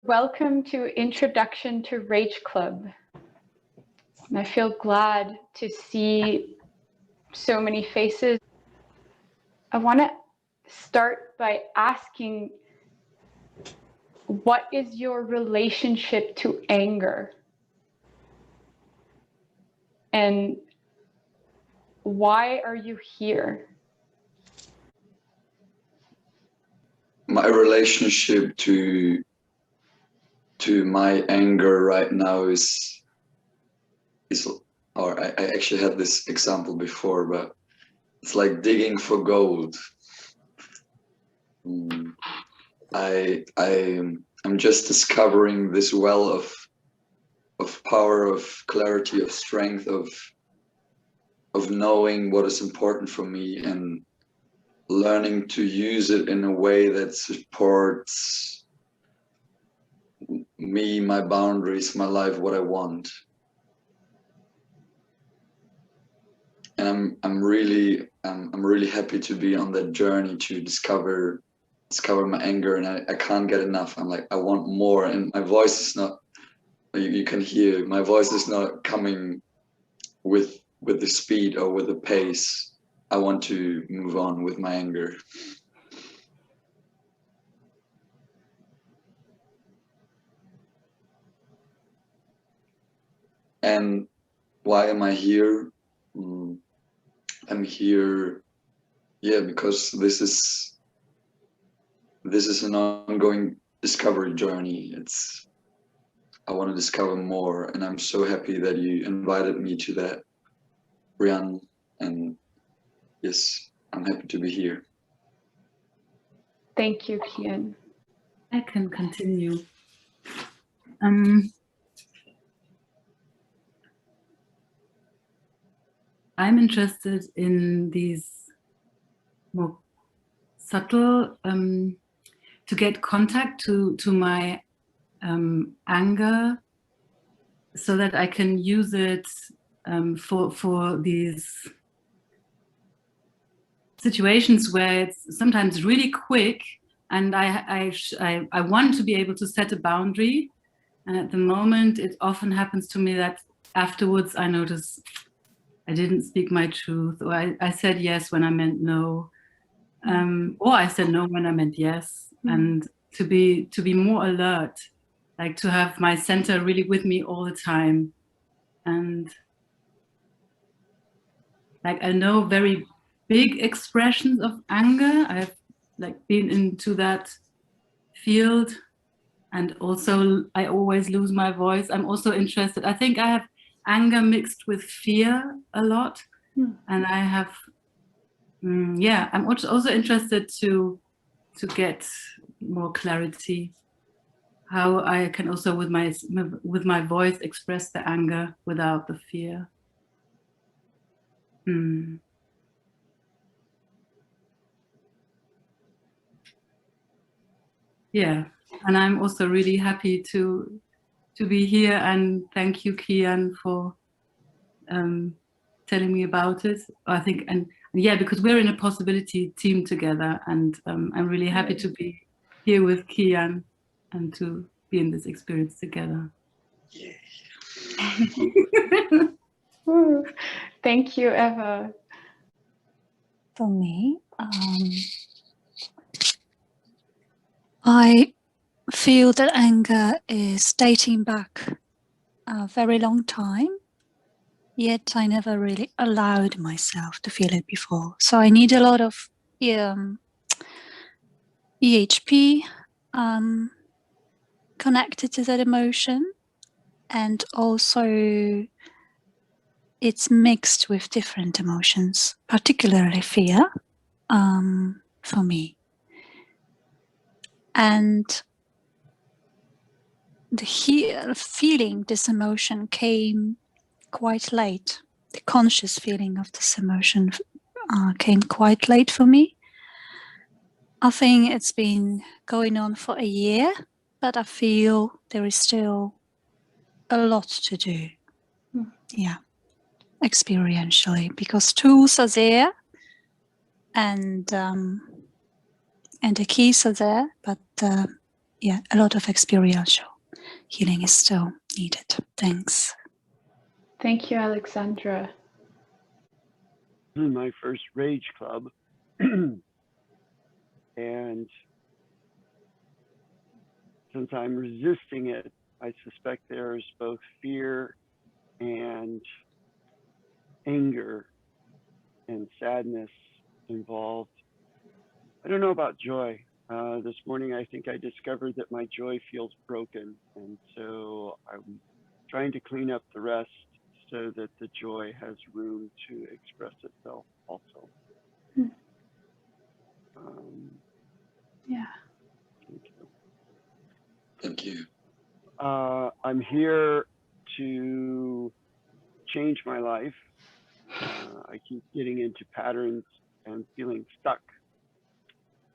Welcome to Introduction to Rage Club. And I feel glad to see so many faces. I want to start by asking, what is your relationship to anger? And why are you here? My relationship to my anger right now is or I actually had this example before, but it's like digging for gold. I'm just discovering this well of power, of clarity, of strength, of knowing what is important for me and learning to use it in a way that supports me, my boundaries, my life, what I want. And I'm really happy to be on that journey to discover my anger, and I can't get enough. I'm like, I want more, and my voice is not, you can hear, my voice is not coming with the speed or with the pace. I want to move on with my anger. And why am I here? I'm here, yeah, because this is an ongoing discovery journey. I want to discover more, and I'm so happy that you invited me to that, Rian. And yes, I'm happy to be here. Thank you, Kian. I can continue. I'm interested in these more subtle, to get contact to my anger, so that I can use it for these situations where it's sometimes really quick, and I want to be able to set a boundary, and at the moment it often happens to me that afterwards I notice I didn't speak my truth, or I said yes when I meant no, or I said no when I meant yes. And to be more alert, like to have my center really with me all the time. And like, I know very big expressions of anger. I've like been into that field, and also I always lose my voice. I'm also interested, I think I have anger mixed with fear a lot. And I have, yeah, I'm also interested to get more clarity, how I can also with my voice express the anger without the fear. Yeah, and I'm also really happy to be here, and thank you, Kian, for telling me about it. I think, and yeah, because we're in a possibility team together, and I'm really happy to be here with Kian and to be in this experience together. Yeah. Thank you, Eva. For me, I feel that anger is dating back a very long time, yet I never really allowed myself to feel it before. So I need a lot of EHP connected to that emotion, and also it's mixed with different emotions, particularly fear, for me. And the feeling this emotion came quite late. The conscious feeling of this emotion came quite late for me. I think it's been going on for a year, but I feel there is still a lot to do. Yeah, experientially, because tools are there, and the keys are there, but yeah, a lot of experiential healing is still needed. Thanks. Thank you, Alexandra. My first Rage Club. And since I'm resisting it, I suspect there's both fear and anger and sadness involved. I don't know about joy. This morning, I think I discovered that my joy feels broken. And so I'm trying to clean up the rest so that the joy has room to express itself also. Yeah. Thank you. Thank you. I'm here to change my life. I keep getting into patterns and feeling stuck.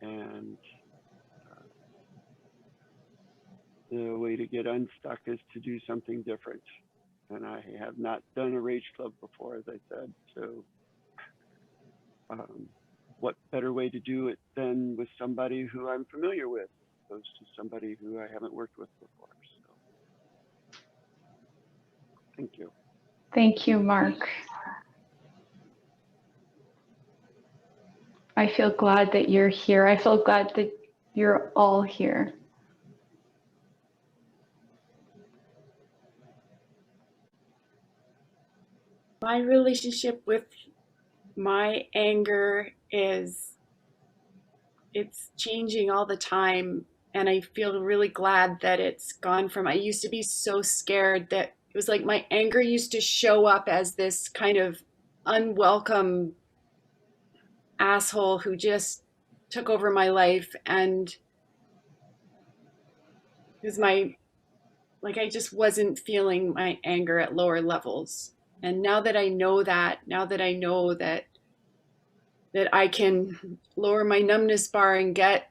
And the way to get unstuck is to do something different. And I have not done a Rage Club before, as I said. So what better way to do it than with somebody who I'm familiar with, as opposed to somebody who I haven't worked with before. So thank you. Thank you, Mark. I feel glad that you're here. I feel glad that you're all here. My relationship with my anger is, it's changing all the time. And I feel really glad that it's gone from, I used to be so scared that it was like my anger used to show up as this kind of unwelcome asshole who just took over my life. And it was like I just wasn't feeling my anger at lower levels. And now that I know that, that I can lower my numbness bar and get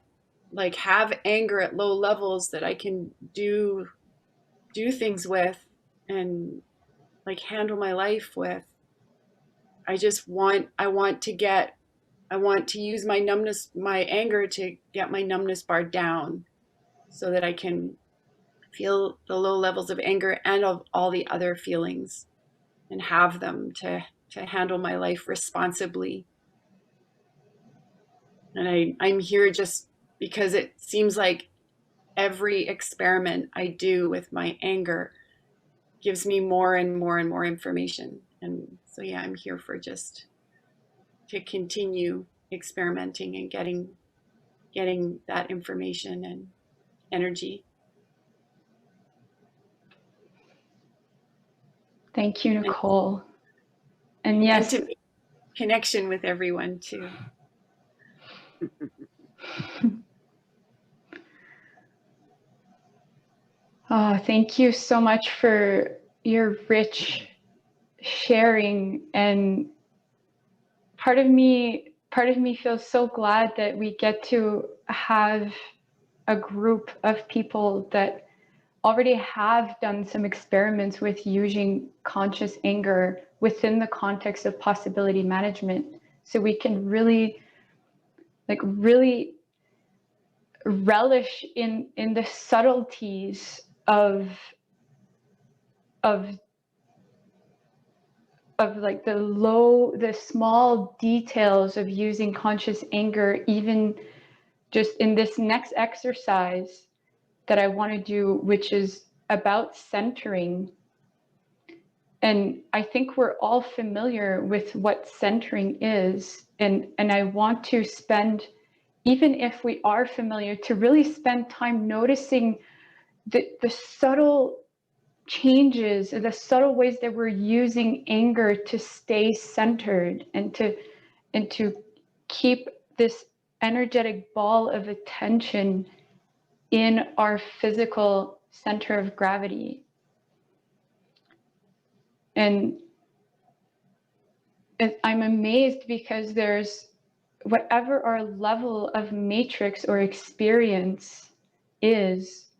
have anger at low levels that I can do things with and handle my life with. I want to use my anger to get my numbness bar down so that I can feel the low levels of anger and of all the other feelings and have them to handle my life responsibly. And I'm here just because it seems like every experiment I do with my anger gives me more and more and more information. And so, yeah, I'm here for just to continue experimenting and getting that information and energy. Thank you, Nicole. And yes, and to make connection with everyone too. Oh, thank you so much for your rich sharing. And part of me feels so glad that we get to have a group of people that already have done some experiments with using conscious anger within the context of possibility management, so we can really relish in the subtleties of the small details of using conscious anger, even just in this next exercise that I want to do, which is about centering. And I think we're all familiar with what centering is. And I want to spend, even if we are familiar, to really spend time noticing the subtle changes, the subtle ways that we're using anger to stay centered and to keep this energetic ball of attention in our physical center of gravity. And I'm amazed because there's, whatever our level of matrix or experience is,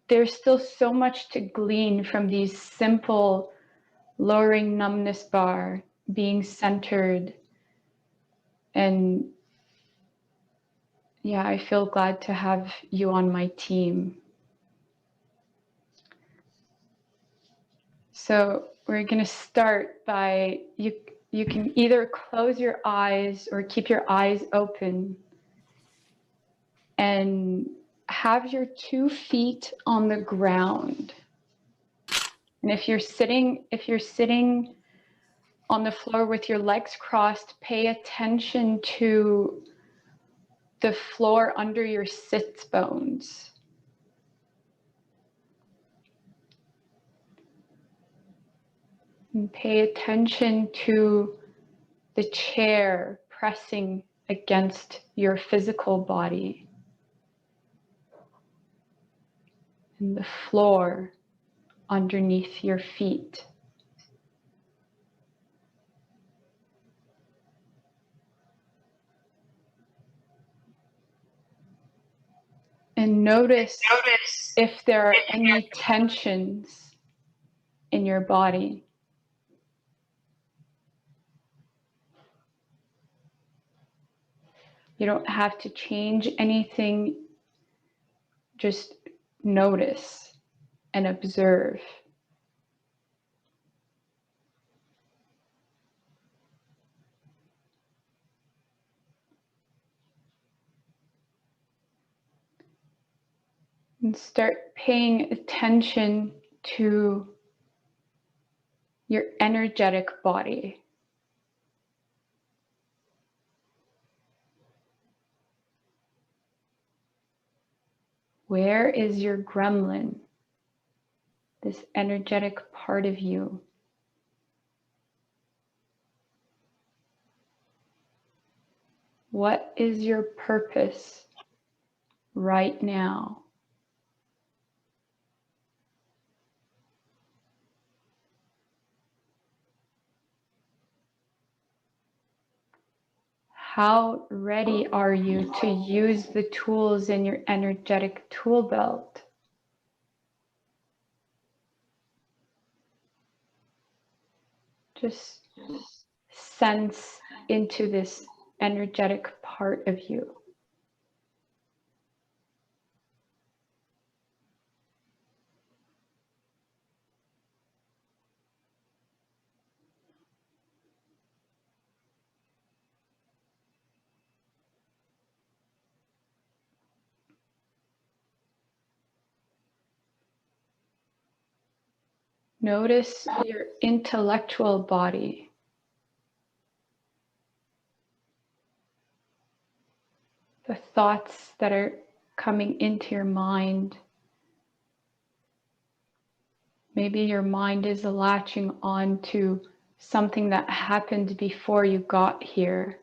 there's still so much to glean from these simple lowering numbness bar, being centered, and yeah, I feel glad to have you on my team. So we're going to start by, you can either close your eyes or keep your eyes open and have your 2 feet on the ground. And if you're sitting on the floor with your legs crossed, pay attention to the floor under your sits bones. And pay attention to the chair pressing against your physical body and the floor underneath your feet. And notice if there are any tensions in your body. You don't have to change anything, just notice and observe. And start paying attention to your energetic body. Where is your gremlin, this energetic part of you? What is your purpose right now? How ready are you to use the tools in your energetic tool belt? Just sense into this energetic part of you. Notice your intellectual body. The thoughts that are coming into your mind. Maybe your mind is latching on to something that happened before you got here.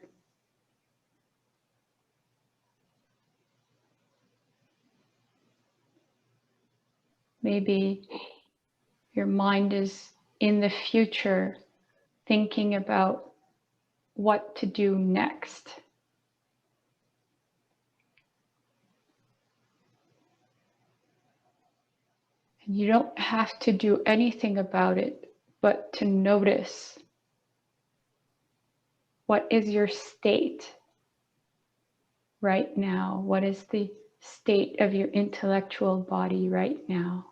Maybe your mind is in the future thinking about what to do next. And you don't have to do anything about it, but to notice what is your state right now? What is the state of your intellectual body right now?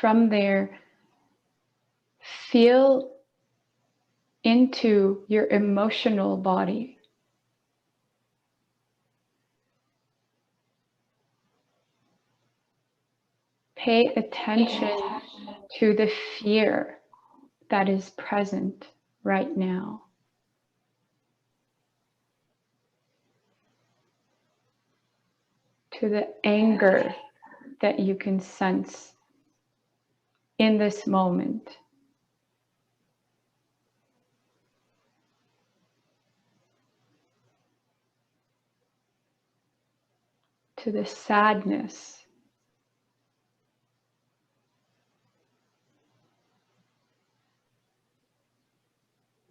From there, feel into your emotional body. Pay attention to the fear that is present right now. To the anger that you can sense in this moment. To the sadness.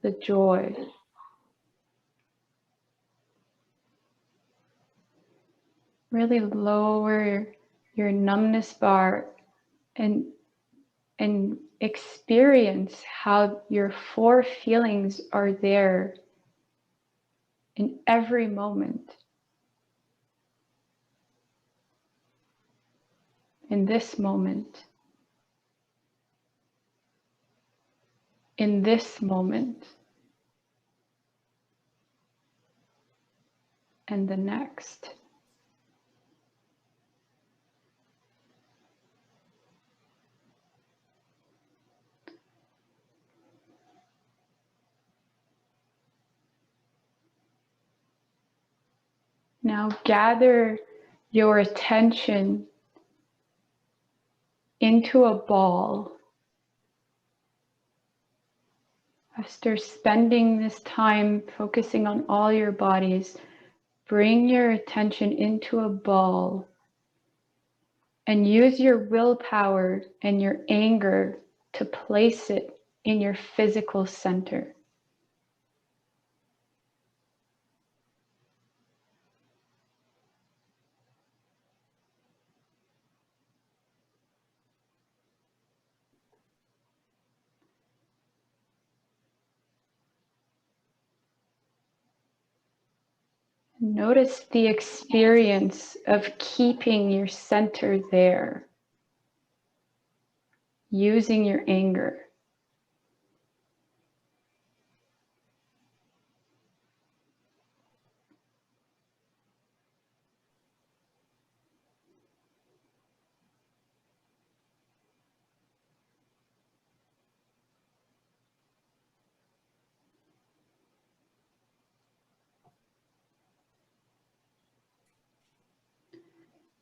The joy. Really lower your numbness bar and experience how your 4 feelings are there in every moment. In this moment. In this moment. And the next. Now gather your attention into a ball. After spending this time focusing on all your bodies, bring your attention into a ball and use your willpower and your anger to place it in your physical center. Notice the experience of keeping your center there, using your anger.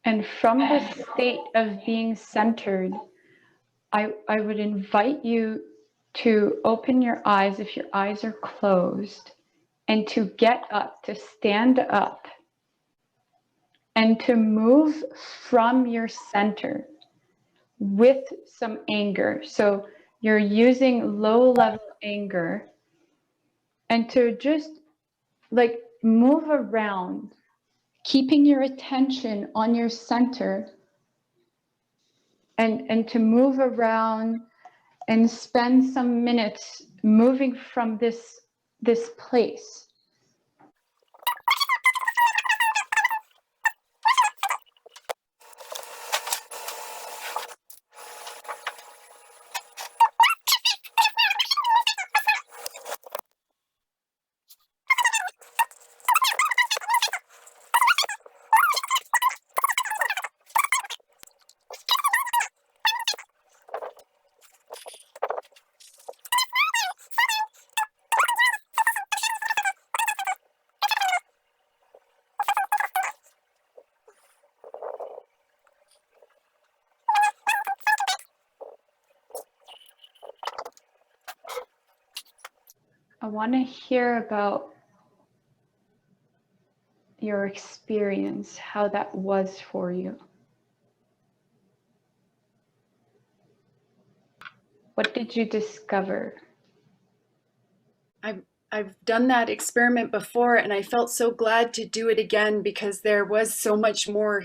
And from this state of being centered, I would invite you to open your eyes if your eyes are closed, and to get up, to stand up, and to move from your center with some anger. So you're using low-level anger, and to just like move around, keeping your attention on your center, and to move around and spend some minutes moving from this place. I want to hear about your experience, how that was for you. What did you discover? I've done that experiment before, and I felt so glad to do it again because there was so much more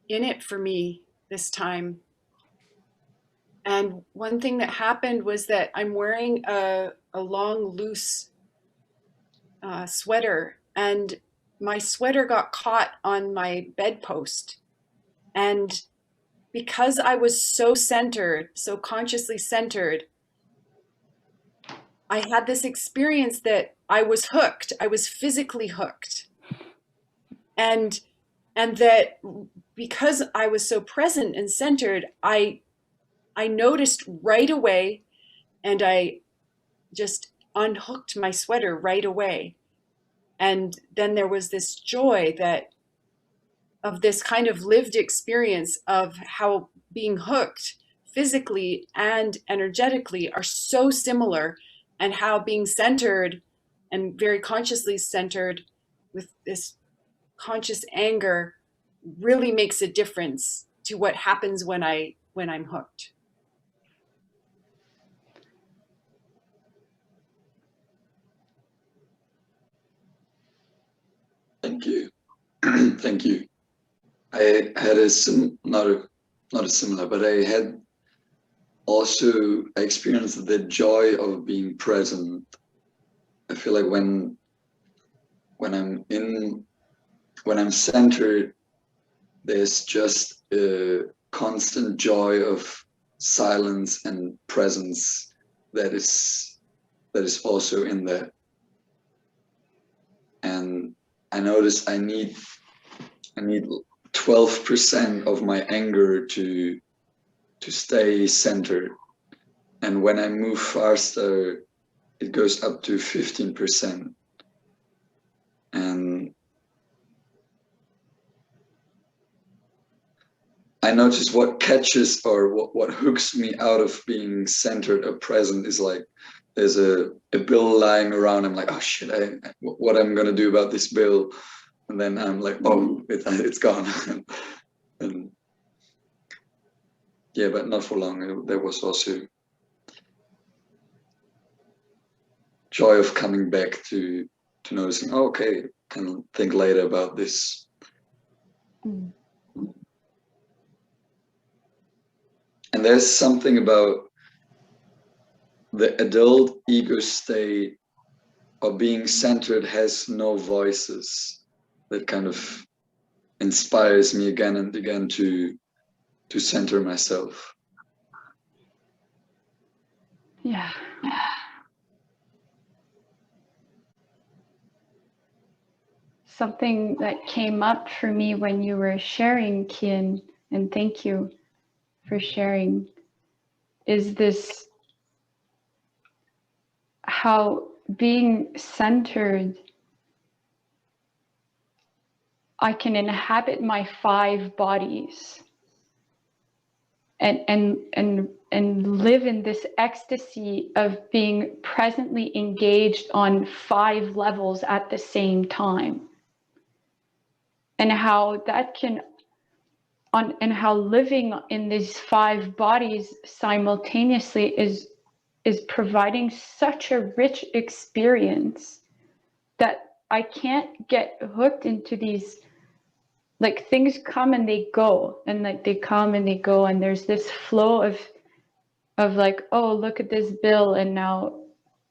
in it for me this time. And one thing that happened was that I'm wearing a long, loose sweater, and my sweater got caught on my bedpost. And because I was so centered, so consciously centered, I had this experience that I was hooked. I was physically hooked. And that because I was so present and centered, I noticed right away, and I just unhooked my sweater right away. And then there was this joy of this kind of lived experience of how being hooked physically and energetically are so similar, and how being centered and very consciously centered with this conscious anger really makes a difference to what happens when I'm hooked. Thank you. Thank you. I had not a similar, but I had also experienced the joy of being present. I feel like when I'm centered, there's just a constant joy of silence and presence that is also in there. And I notice I need 12% of my anger to stay centered, and when I move faster, it goes up to 15%. And I notice what catches or what hooks me out of being centered or present is like there's a bill lying around. I'm like, oh shit, what I'm gonna do about this bill? And then I'm like, oh, it's gone. And yeah, but not for long. There was also joy of coming back to noticing, oh, okay, can think later about this. Mm. And there's something about the adult ego state of being centered has no voices that kind of inspires me again and again to center myself. Yeah. Something that came up for me when you were sharing, Kian, and thank you for sharing, is this how being centered, I can inhabit my 5 bodies and live in this ecstasy of being presently engaged on 5 levels at the same time. And how that can and how living in these 5 bodies simultaneously is providing such a rich experience that I can't get hooked into these, like, things come and they go, and like they come and they go, and there's this flow of like, oh, look at this bill, and now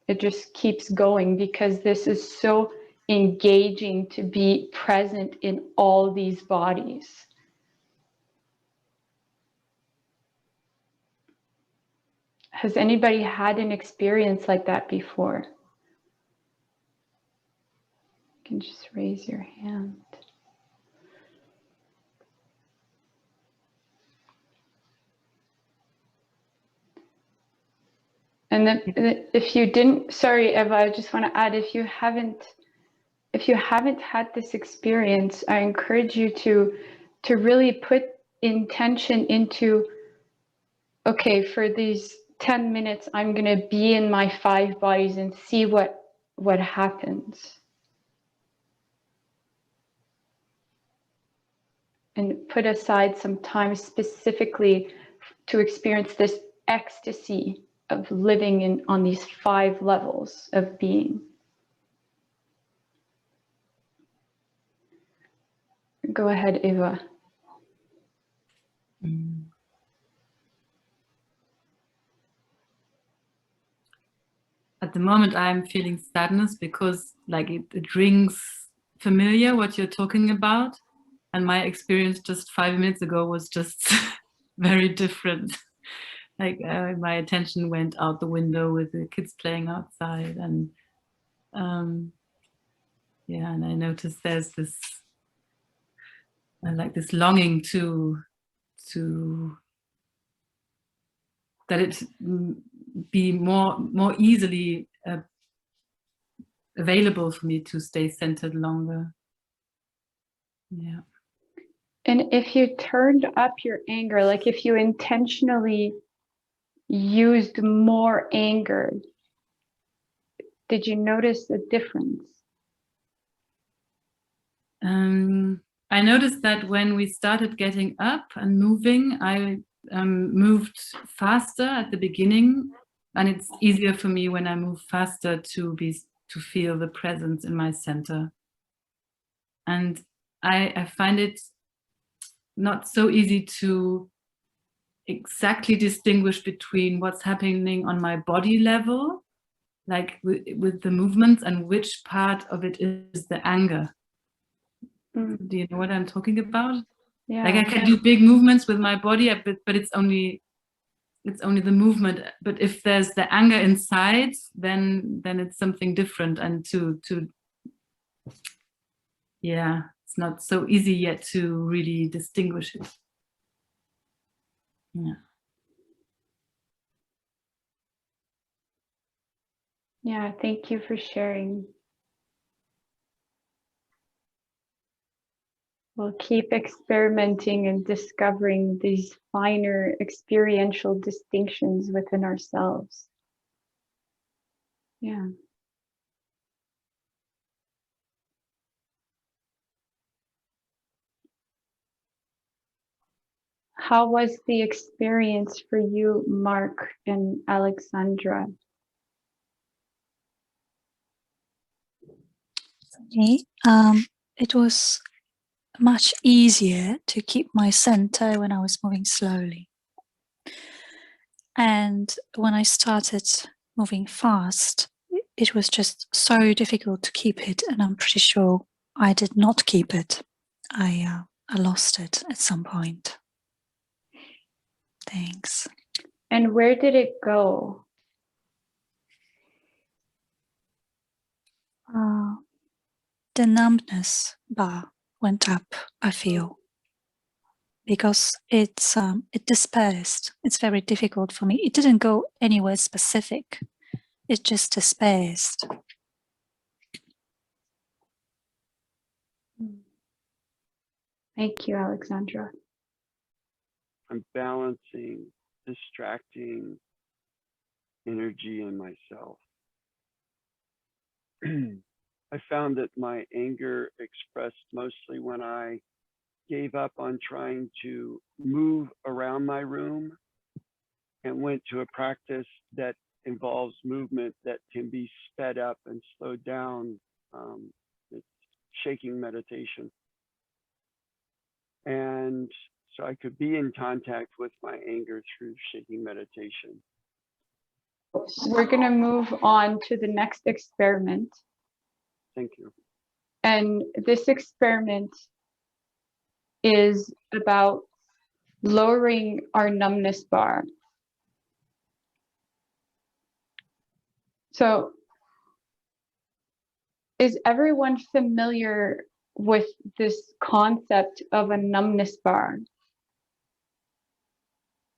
it just keeps going, because this is so engaging to be present in all these bodies. Has anybody had an experience like that before? You can just raise your hand. And then if you didn't, sorry, Eva, I just want to add, if you haven't had this experience, I encourage you to really put intention into, okay, for these 10 minutes, I'm going to be in my 5 bodies and see what happens. And put aside some time specifically to experience this ecstasy of living on these 5 levels of being. Go ahead, Eva. At the moment, I'm feeling sadness because, like, it rings familiar what you're talking about, and my experience just 5 minutes ago was just very different. Like, my attention went out the window with the kids playing outside, and yeah, and I noticed there's this like this longing to that it be more easily available for me to stay centered longer. Yeah. And if you turned up your anger, like if you intentionally used more anger, did you notice a difference? I noticed that when we started getting up and moving, I moved faster at the beginning, and it's easier for me when I move faster to feel the presence in my center. And I find it not so easy to exactly distinguish between what's happening on my body level, like with the movements, and which part of it is the anger. Mm, Do you know what I'm talking about? yeah. Like I can do big movements with my body, but it's only the movement. But if there's the anger inside, then it's something different. And to yeah, it's not so easy yet to really distinguish it. Yeah. Yeah, thank you for sharing. We'll keep experimenting and discovering these finer experiential distinctions within ourselves. Yeah. How was the experience for you, Mark and Alexandra? Me, it was much easier to keep my center when I was moving slowly. And when I started moving fast, it was just so difficult to keep it. And I'm pretty sure I did not keep it. I lost it at some point. Thanks. And where did it go? The numbness bar went up, I feel, because it dispersed. It's very difficult for me. It didn't go anywhere specific. It just dispersed. Thank you, Alexandra. I'm balancing, distracting energy in myself. I found that my anger expressed mostly when I gave up on trying to move around my room and went to a practice that involves movement that can be sped up and slowed down. It's shaking meditation. And so I could be in contact with my anger through shaking meditation. We're going to move on to the next experiment. Thank you. And this experiment is about lowering our numbness bar. So, is everyone familiar with this concept of a numbness bar?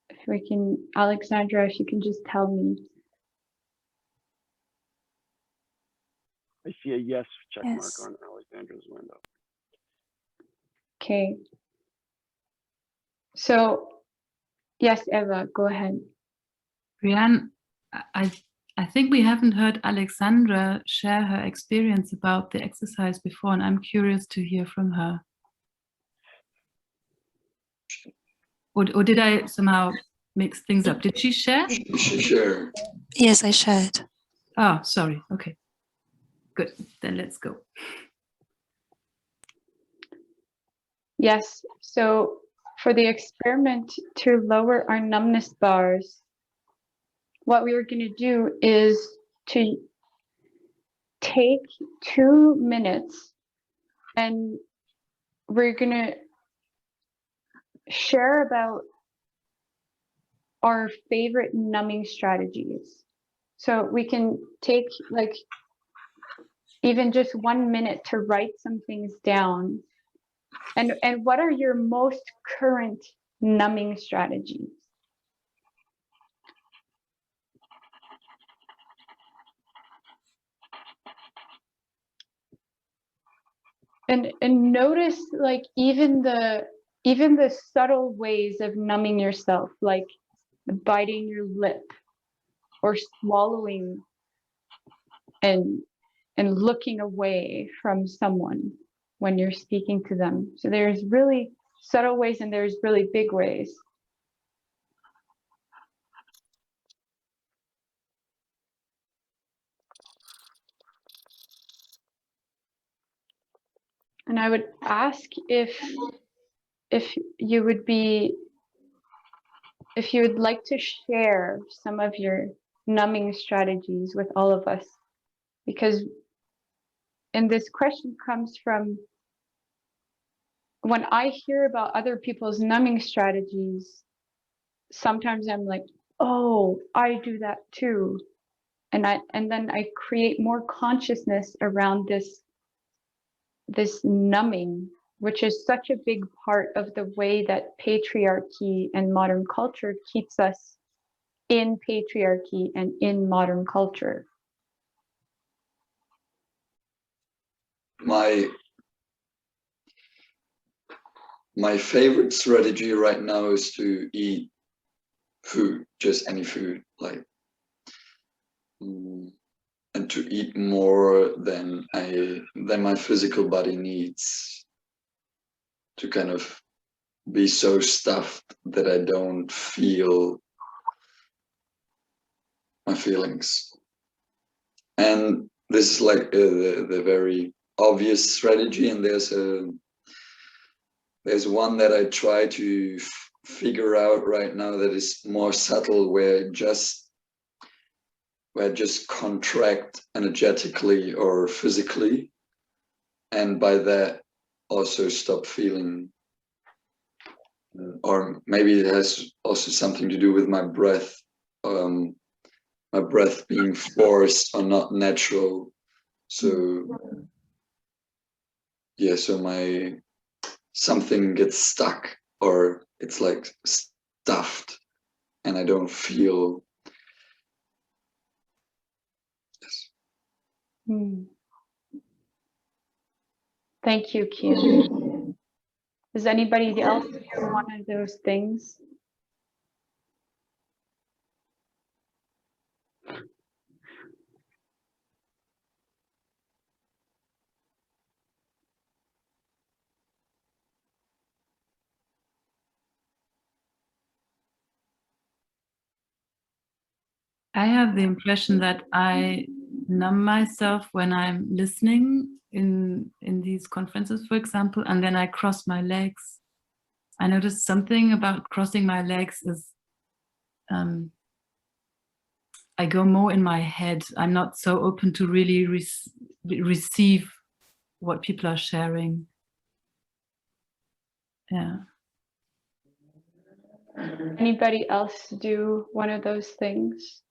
If we can, Alexandra, if you can just tell me. I see a yes check mark Yes. on Alexandra's window. Okay. So, yes, Eva, go ahead. Brianne, I think we haven't heard Alexandra share her experience about the exercise before, and I'm curious to hear from her. Or did I somehow mix things up? Did she share? She shared. Yes, I shared. Oh, sorry. Okay. Good. Then let's go. Yes, so for the experiment to lower our numbness bars, what we were going to do is to take 2 minutes and we're going to share about our favorite numbing strategies. So we can take like even just 1 minute to write some things down. And what are your most current numbing strategies? And notice like even the subtle ways of numbing yourself, like biting your lip or swallowing and looking away from someone when you're speaking to them. So there's really subtle ways and there's really big ways. And I would ask if if you would like to share some of your numbing strategies with all of us, because, and this question comes from when I hear about other people's numbing strategies, sometimes I'm like, oh, I do that too. And then I create more consciousness around this numbing, which is such a big part of the way that patriarchy and modern culture keeps us in patriarchy and in modern culture. My favorite strategy right now is to eat food, just any food, like, and to eat more than my physical body needs, to kind of be so stuffed that I don't feel my feelings. And this is like the very obvious strategy, and there's one that I try to figure out right now that is more subtle, where I just contract energetically or physically, and by that also stop feeling. Or maybe it has also something to do with my breath, my breath being forced or not natural. So yeah, so something gets stuck, or it's like stuffed, and I don't feel. Yes. Thank you, Kian. Does anybody else do one of those things? I have the impression that I numb myself when I'm listening in these conferences, for example, and then I cross my legs. I noticed something about crossing my legs is I go more in my head. I'm not so open to really receive what people are sharing. Yeah. Anybody else do one of those things?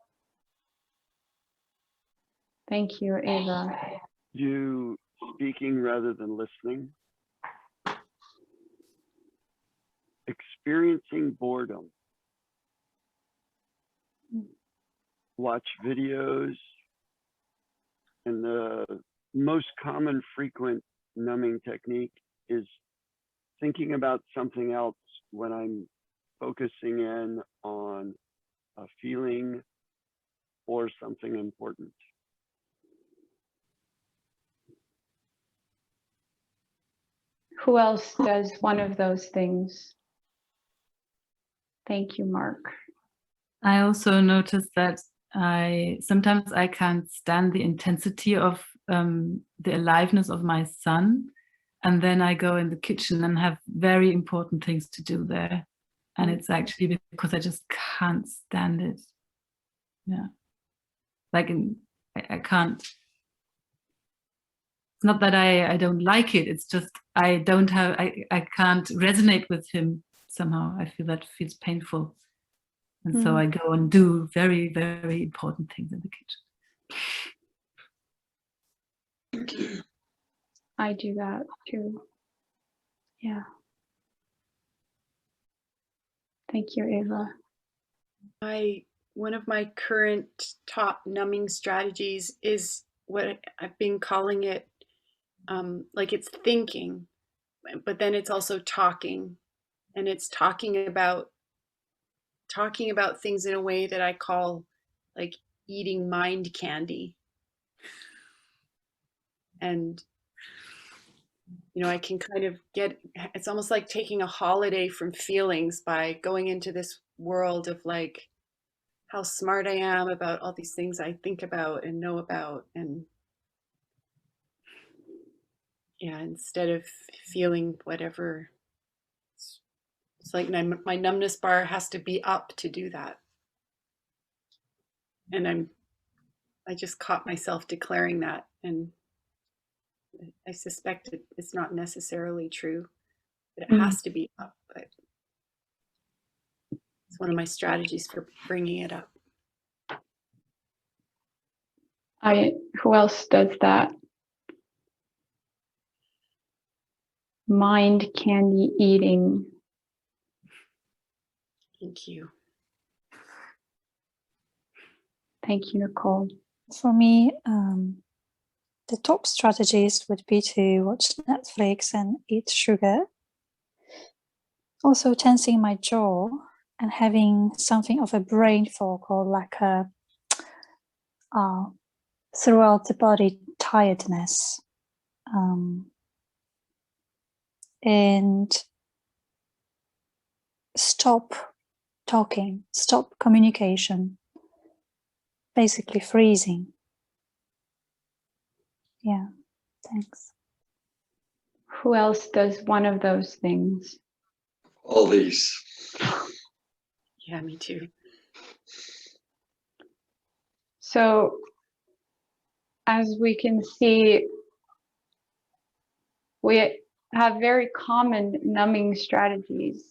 Thank you, Ava. You speaking rather than listening. Experiencing boredom. Watch videos, and the most common frequent numbing technique is thinking about something else when I'm focusing in on a feeling or something important. Who else does one of those things? Thank you, Mark. I also noticed that sometimes I can't stand the intensity of the aliveness of my son, and then I go in the kitchen and have very important things to do there, and it's actually because I just can't stand it. Yeah, like I can't. It's not that I don't like it. It's just I can't resonate with him somehow. I feel that feels painful. And so I go and do very, very important things in the kitchen. Thank you. I do that too. Yeah. Thank you, Ava. One of my current top numbing strategies is what I've been calling it, like it's thinking, but then it's also talking, and it's talking about things in a way that I call like eating mind candy. And I can kind of it's almost like taking a holiday from feelings by going into this world of like how smart I am about all these things I think about and know about, and yeah, instead of feeling whatever It's like my numbness bar has to be up to do that. And I just caught myself declaring that, and I suspect it's not necessarily true, that it has to be up, but it's one of my strategies for bringing it up. Who else does that? Mind candy eating. Thank you. Thank you, Nicole. For me, the top strategies would be to watch Netflix and eat sugar. Also tensing my jaw and having something of a brain fog, or like a throughout the body tiredness. And stop talking, stop communication, basically freezing. Yeah, thanks. Who else does one of those things? All these. Yeah, me too. So, as we can see, we have very common numbing strategies,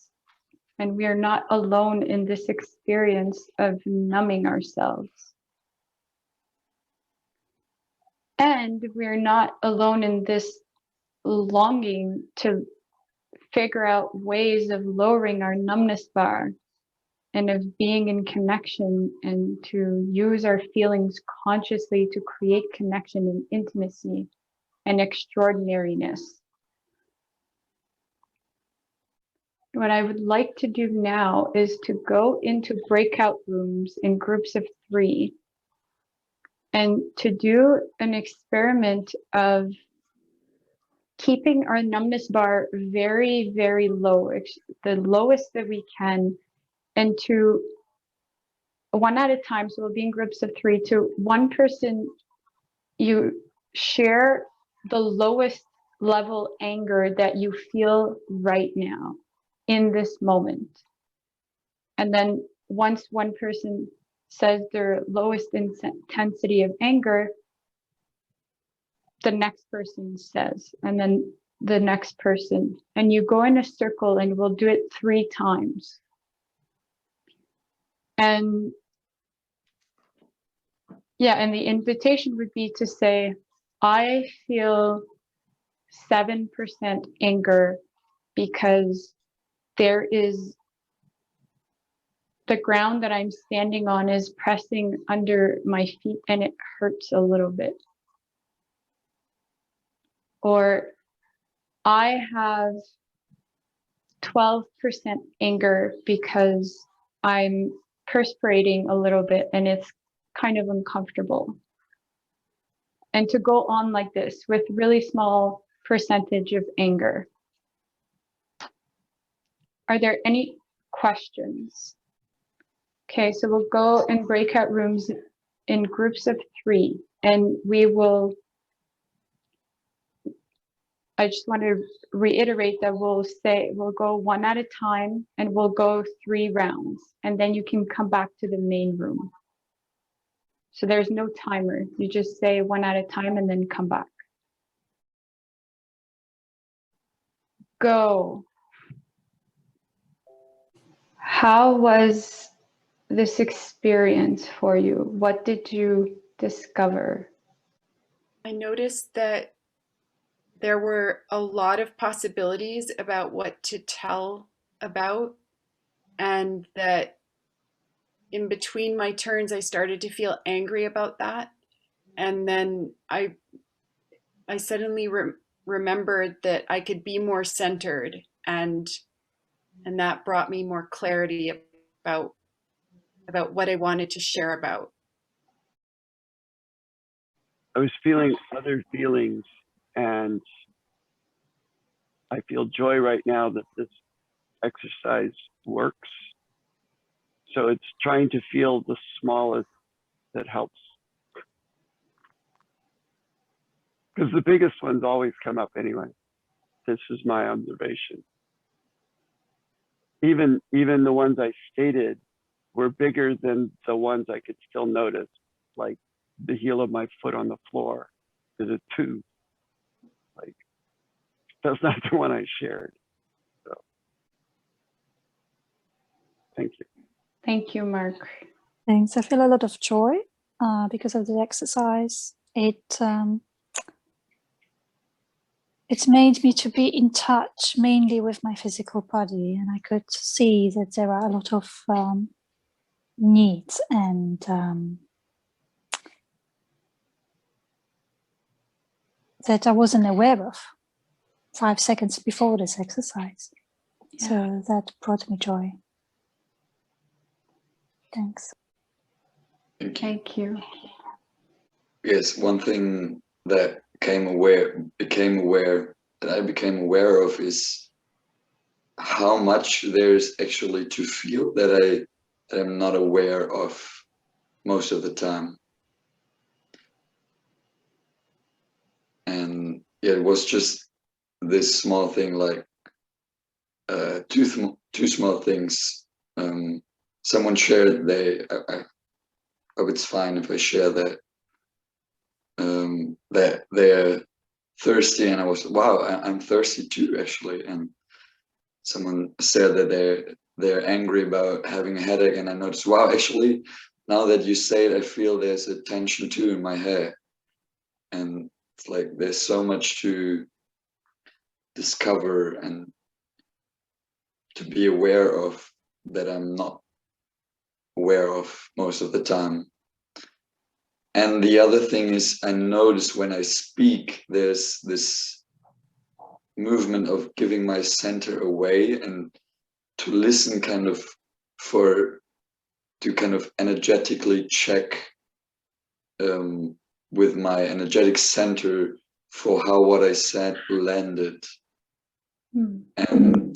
and we are not alone in this experience of numbing ourselves. And we're not alone in this longing to figure out ways of lowering our numbness bar and of being in connection, and to use our feelings consciously to create connection and intimacy and extraordinariness. What I would like to do now is to go into breakout rooms in groups of 3 and to do an experiment of keeping our numbness bar very, very low, the lowest that we can, and to one at a time, so we'll be in groups of 3, to one person, you share the lowest level anger that you feel right now in this moment. And then once one person says their lowest intensity of anger, the next person says, and then the next person, and you go in a circle, and we'll do it 3 times. And yeah, and the invitation would be to say, I feel 7% anger because there is the ground that I'm standing on is pressing under my feet and it hurts a little bit. Or I have 12% anger because I'm perspirating a little bit and it's kind of uncomfortable. And to go on like this with really small percentage of anger. Are there any questions? Okay, so we'll go in breakout rooms in groups of 3, and we will, I just want to reiterate that we'll go 1 at a time, and we'll go 3 rounds, and then you can come back to the main room. So there's no timer. You just say 1 at a time and then come back. Go. How was this experience for you? What did you discover? I noticed that there were a lot of possibilities about what to tell about, and that in between my turns, I started to feel angry about that. And then I suddenly remembered that I could be more centered, and that brought me more clarity about what I wanted to share about. I was feeling other feelings, and I feel joy right now that this exercise works. So it's trying to feel the smallest that helps. Because the biggest ones always come up anyway. This is my observation. even the ones I stated were bigger than the ones I could still notice, like the heel of my foot on the floor is a 2. Like, that's not the one I shared. So, thank you. Thank you, Mark. Thanks. I feel a lot of joy because of the exercise. It's made me to be in touch mainly with my physical body, and I could see that there are a lot of needs and that I wasn't aware of 5 seconds before this exercise. Yeah. So that brought me joy. Thanks. Thank you. Thank you. Yes, one thing that I became aware of is how much there's actually to feel that I'm not aware of most of the time. And yeah, it was just this small thing, like two small things. Someone shared I hope it's fine if I share that that they're thirsty, and I was, wow, I'm thirsty too, actually. And someone said that they're angry about having a headache, and I noticed, wow, actually, now that you say it, I feel there's a tension too in my hair, and it's like there's so much to discover and to be aware of that I'm not aware of most of the time. And the other thing is, I notice when I speak, there's this movement of giving my center away and to listen kind of to kind of energetically check with my energetic center for how what I said landed. And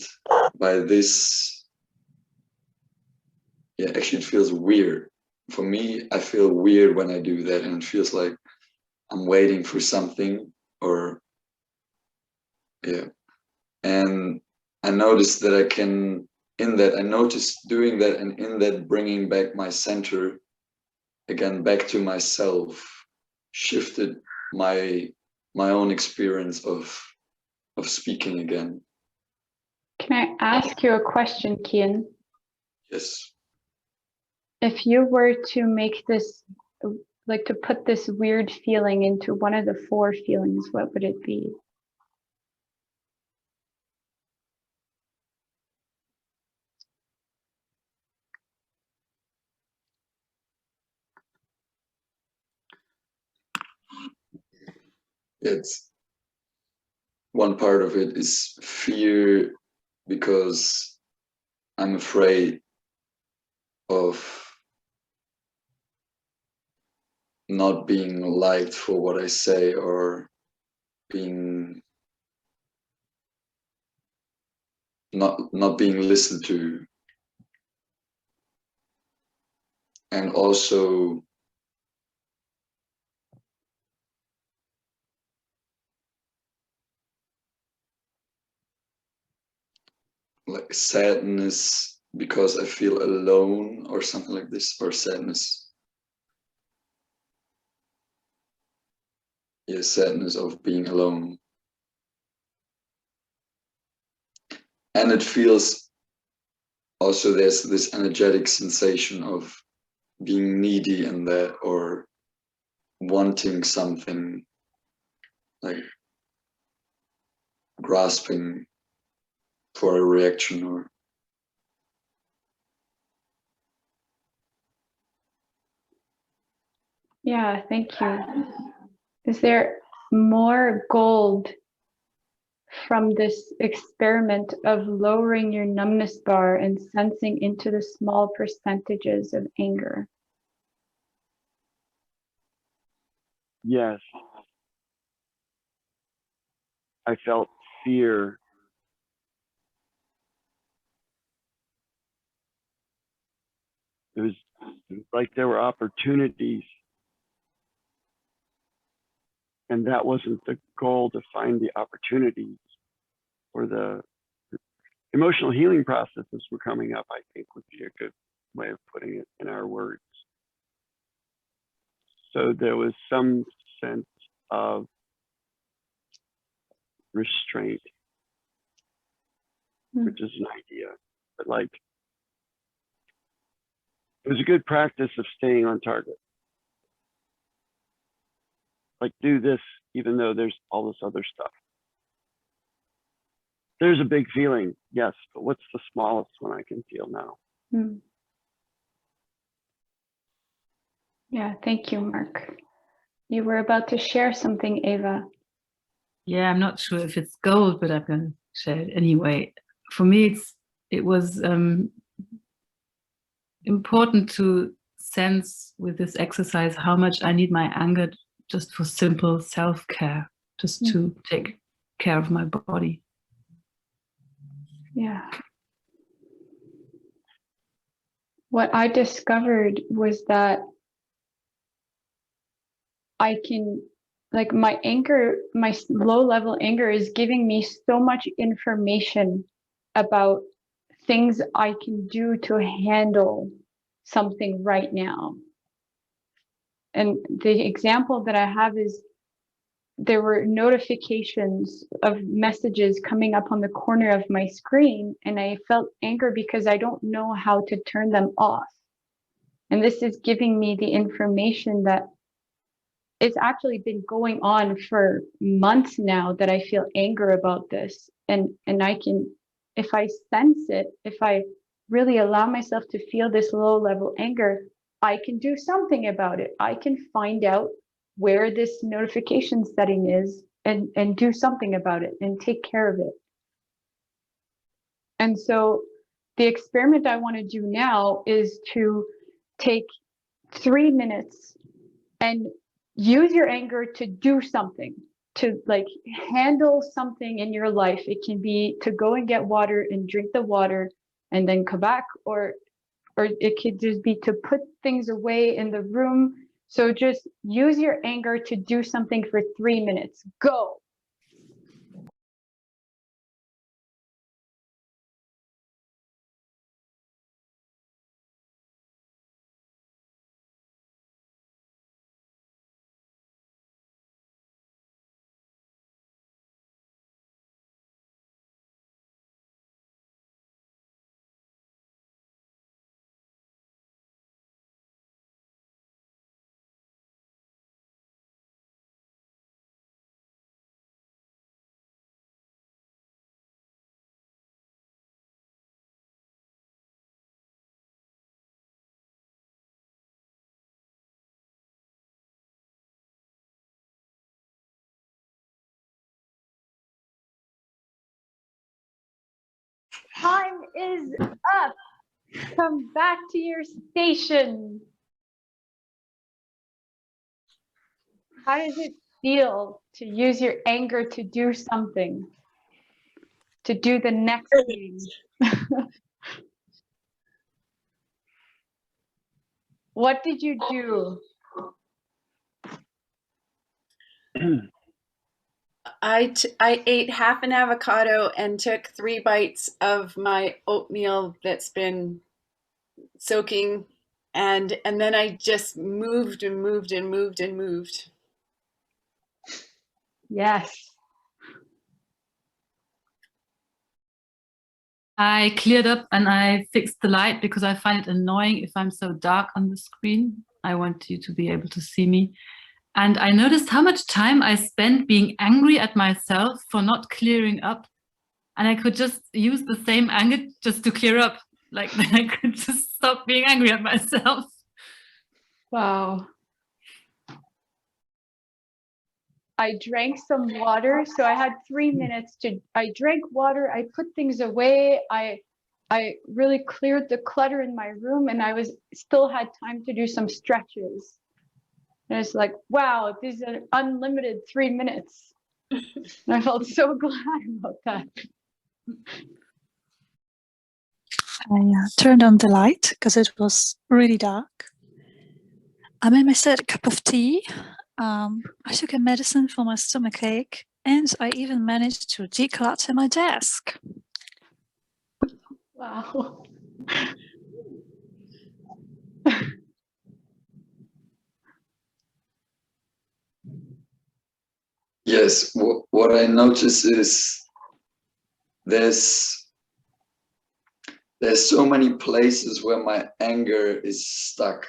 by this, yeah, actually it feels weird. For me, I feel weird when I do that, and it feels like I'm waiting for something, or yeah. And I noticed that I noticed doing that, and in that bringing back my center again back to myself, shifted my own experience of speaking again. Can I ask you a question, Kian? Yes. If you were to make this, like to put this weird feeling into one of the 4 feelings, what would it be? It's one part of it is fear, because I'm afraid of not being liked for what I say, or being not being listened to. And also like sadness because I feel alone, or something like this, or sadness. Yeah, sadness of being alone. And it feels also, there's this energetic sensation of being needy in that, or wanting something, like grasping for a reaction, or Yeah, thank you. Is there more gold from this experiment of lowering your numbness bar and sensing into the small percentages of anger? Yes. I felt fear. It was like there were opportunities, and that wasn't the goal, to find the opportunities or the emotional healing processes were coming up, I think would be a good way of putting it in our words. So there was some sense of restraint, which is an idea, but like, it was a good practice of staying on target. Like, do this even though there's all this other stuff. There's a big feeling, yes, but what's the smallest one I can feel now? Yeah, thank you, Mark. You were about to share something, Eva. Yeah, I'm not sure if it's gold, but I'm going to share it anyway. For me, it was important to sense with this exercise how much I need my anger just for simple self-care, just to take care of my body. Yeah. What I discovered was that I can, like, my anger, my low-level anger is giving me so much information about things I can do to handle something right now. And the example that I have is there were notifications of messages coming up on the corner of my screen, and I felt anger because I don't know how to turn them off. And this is giving me the information that it's actually been going on for months now, that I feel anger about this. And I can, if I sense it, if I really allow myself to feel this low level anger, I can do something about it. I can find out where this notification setting is and do something about it and take care of it. And so the experiment I want to do now is to take 3 minutes and use your anger to do something, to like handle something in your life. It can be to go and get water and drink the water and then come back, or it could just be to put things away in the room. So just use your anger to do something for 3 minutes. Go. Time is up. Come back to your station. How does it feel to use your anger to do something? To do the next thing? What did you do? I ate half an avocado and took 3 bites of my oatmeal that's been soaking, and then I just moved and moved and moved and moved. Yes. I cleared up and I fixed the light because I find it annoying if I'm so dark on the screen. I want you to be able to see me. And I noticed how much time I spent being angry at myself for not clearing up. And I could just use the same anger just to clear up. Like, then I could just stop being angry at myself. Wow. I drank some water. So I had 3 minutes I drank water, I put things away, I really cleared the clutter in my room, and I still had time to do some stretches. And it's like, wow, these are unlimited 3 minutes. And I felt so glad about that. I turned on the light because it was really dark. I made myself a cup of tea. I took a medicine for my stomachache, and I even managed to declutter my desk. Wow. Yes, what I notice is there's so many places where my anger is stuck,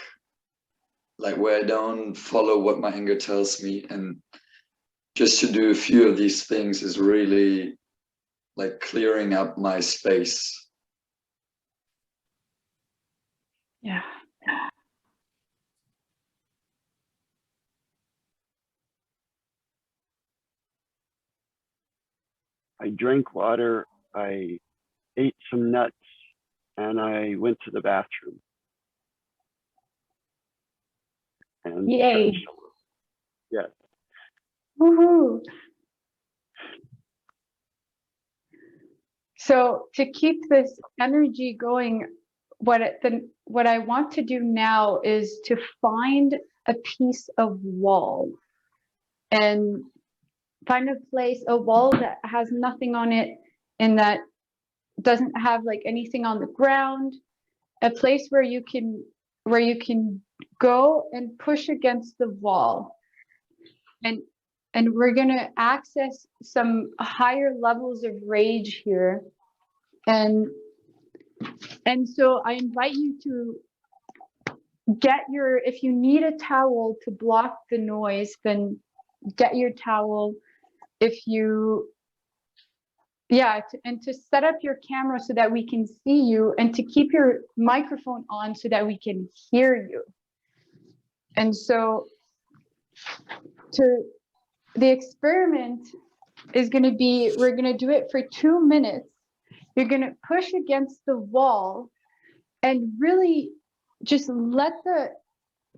like where I don't follow what my anger tells me, and just to do a few of these things is really like clearing up my space. Yeah. I drank water, I ate some nuts, and I went to the bathroom. And Yay. stretched a little. Yes. Woohoo. So to keep this energy going, what I want to do now is to find a piece of wall and find a place, a wall that has nothing on it and that doesn't have like anything on the ground, a place where you can go and push against the wall. And we're going to access some higher levels of rage here. And so I invite you to get if you need a towel to block the noise, then get your towel. If you, and to set up your camera so that we can see you, and to keep your microphone on so that we can hear you. And so the experiment is going to be, we're going to do it for 2 minutes. You're going to push against the wall and really just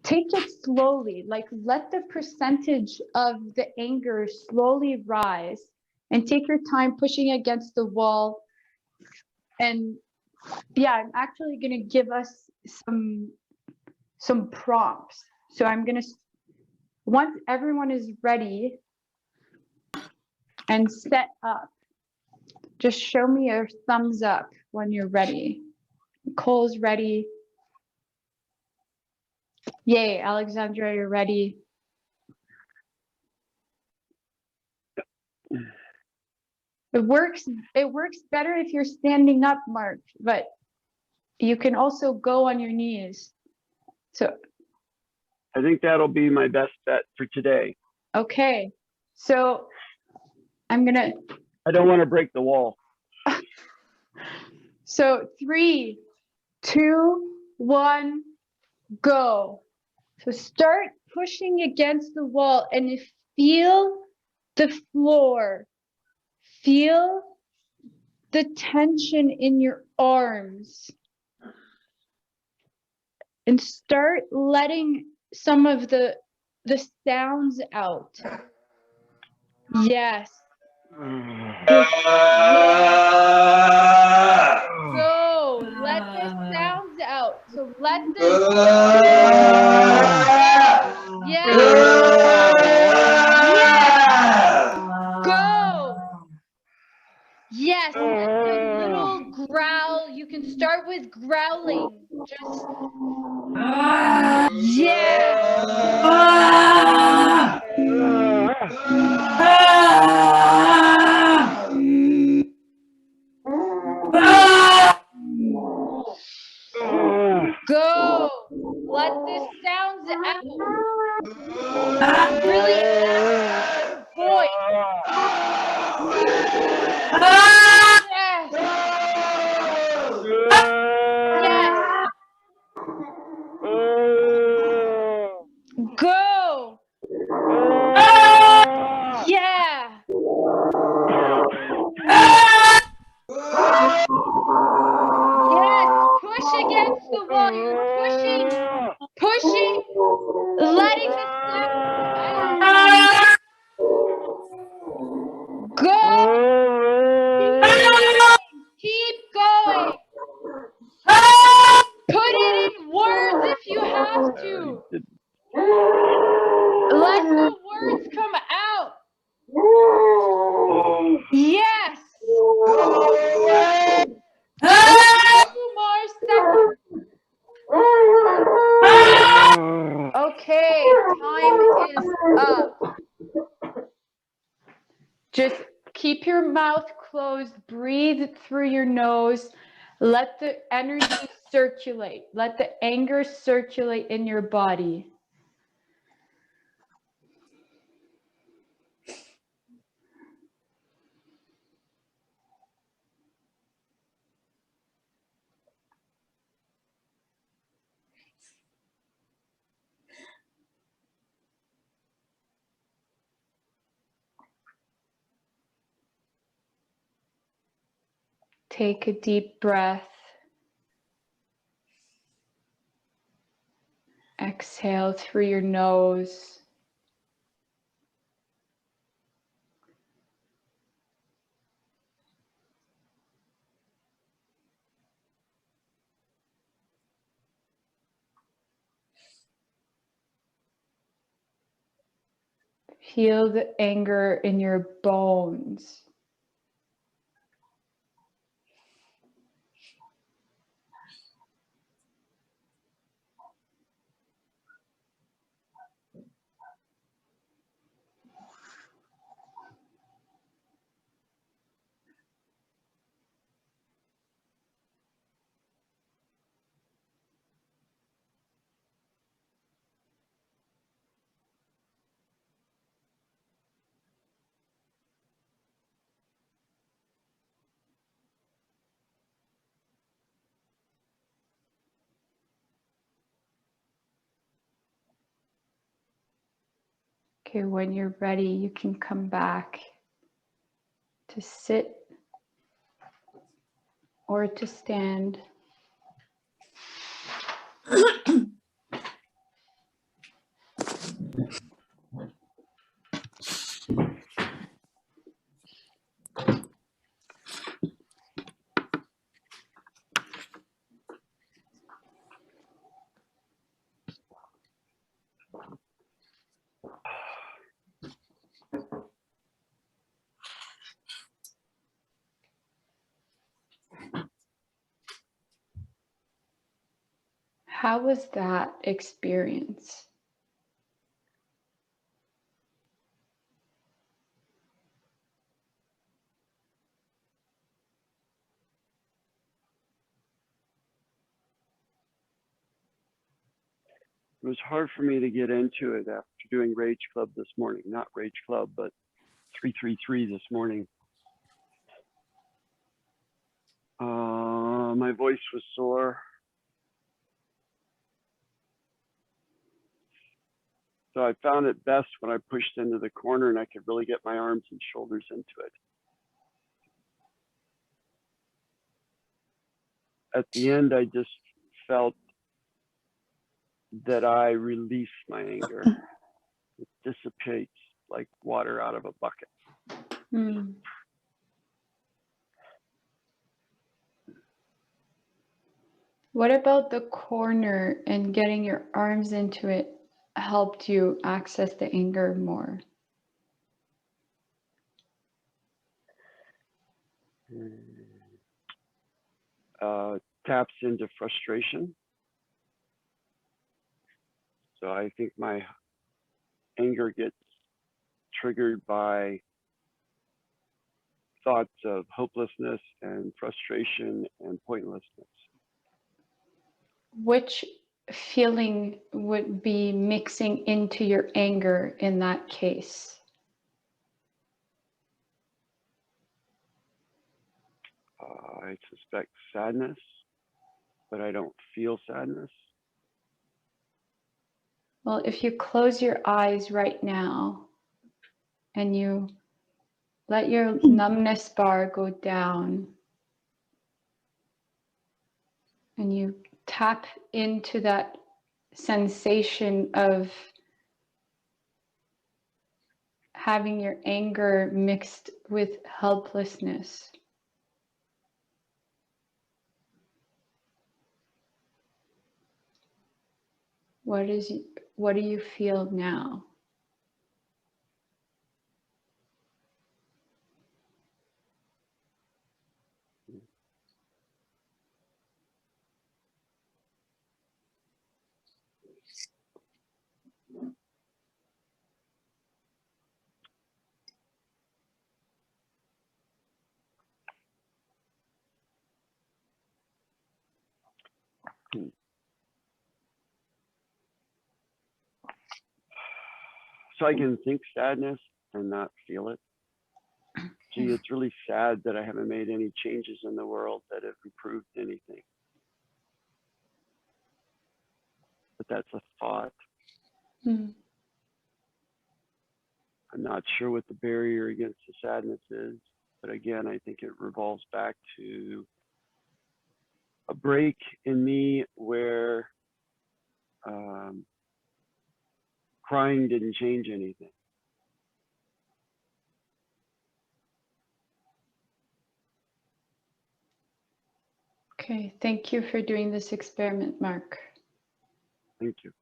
take it slowly, like let the percentage of the anger slowly rise, and take your time pushing against the wall. And yeah, I'm actually going to give us some prompts. So I'm going to, once everyone is ready and set up, just show me your thumbs up when you're ready. Nicole's ready. Yay, Alexandra, you're ready. It works better if you're standing up, Mark, but you can also go on your knees. So I think that'll be my best bet for today. okay. So I'm gonna, I don't want to break the wall. so 3, 2, 1, go. So start pushing against the wall and feel the floor. Feel the tension in your arms. And start letting some of the sounds out. Yes. Go. Let the sounds out. So let the go. Yes. Let the little growl. You can start with growling. Just go. Let the sounds out. Really voice. Yes. Go. Yeah. Yes. Push against the wall. You're pushing, letting the sound out. Go. keep your mouth closed, breathe through your nose, let the energy circulate, let the anger circulate in your body. Take a deep breath. Exhale through your nose. Feel the anger in your bones. Okay, when you're ready, you can come back to sit or to stand. How was that experience? It was hard for me to get into it after doing Rage Club this morning. Not Rage Club, but 333 this morning. My voice was sore. So I found it best when I pushed into the corner and I could really get my arms and shoulders into it. At the end, I just felt that I release my anger. It dissipates like water out of a bucket. Hmm. What about the corner and getting your arms into it helped you access the anger more? Taps into frustration. So I think my anger gets triggered by thoughts of hopelessness and frustration and pointlessness. Which feeling would be mixing into your anger in that case? I suspect sadness, but I don't feel sadness. Well, if you close your eyes right now and you let your numbness bar go down and you tap into that sensation of having your anger mixed with helplessness. What do you feel now? So I can think sadness and not feel it. Gee, it's really sad that I haven't made any changes in the world that have improved anything. But that's a thought. Mm. I'm not sure what the barrier against the sadness is, but again, I think it revolves back to a break in me where crying didn't change anything. Okay, thank you for doing this experiment, Mark. Thank you.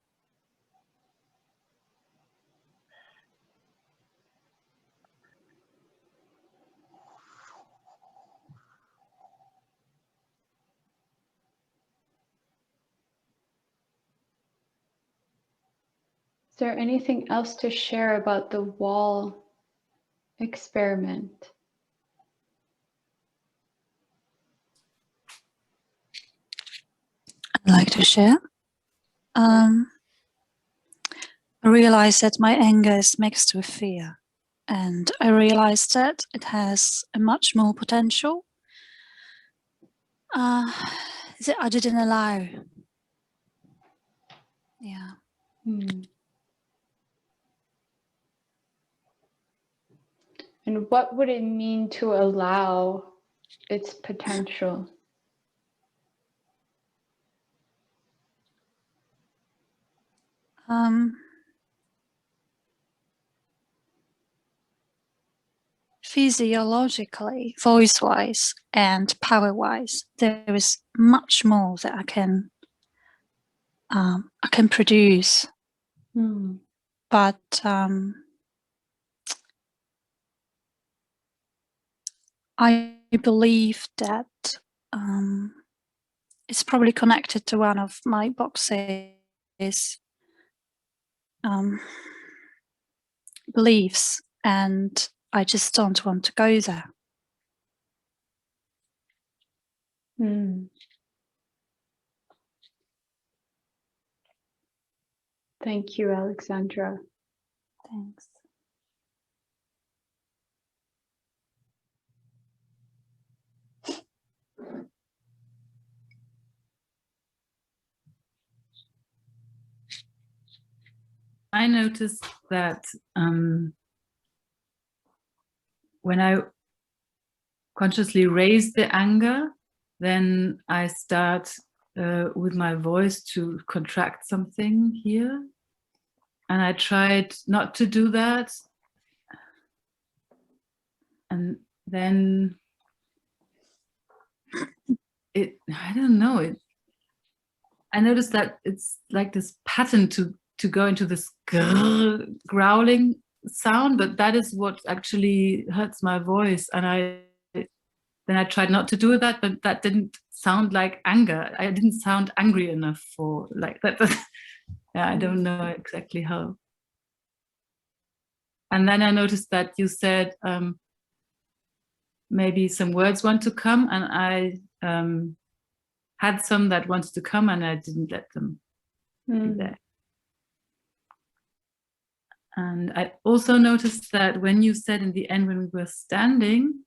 Is there anything else to share about the wall experiment? I'd like to share. I realized that my anger is mixed with fear, and I realized that it has a much more potential that I didn't allow. Yeah. Hmm. And what would it mean to allow its potential? Physiologically, voice-wise and power-wise, there is much more that I can produce. Hmm. But I believe that it's probably connected to one of my boxes beliefs, and I just don't want to go there. Hmm. Thank you, Alexandra. Thanks. I noticed that when I consciously raise the anger, then I start with my voice to contract something here. And I tried not to do that. And then I don't know, I noticed that it's like this pattern to go into this growling sound, but that is what actually hurts my voice. And then I tried not to do that, but that didn't sound like anger. I didn't sound angry enough for like that. Yeah, I don't know exactly how. And then I noticed that you said maybe some words want to come, and I had some that wanted to come, and I didn't let them be there. And I also noticed that when you said in the end, when we were standing,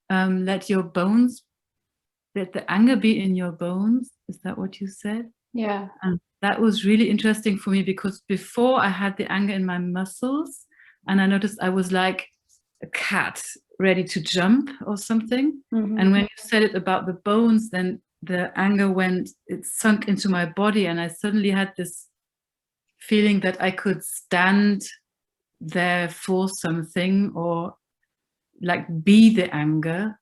let your bones, let the anger be in your bones. Is that what you said? Yeah. And that was really interesting for me, because before I had the anger in my muscles, and I noticed I was like a cat ready to jump or something. Mm-hmm. And when you said it about the bones, then the anger it sunk into my body, and I suddenly had this feeling that I could stand there for something, or like be the anger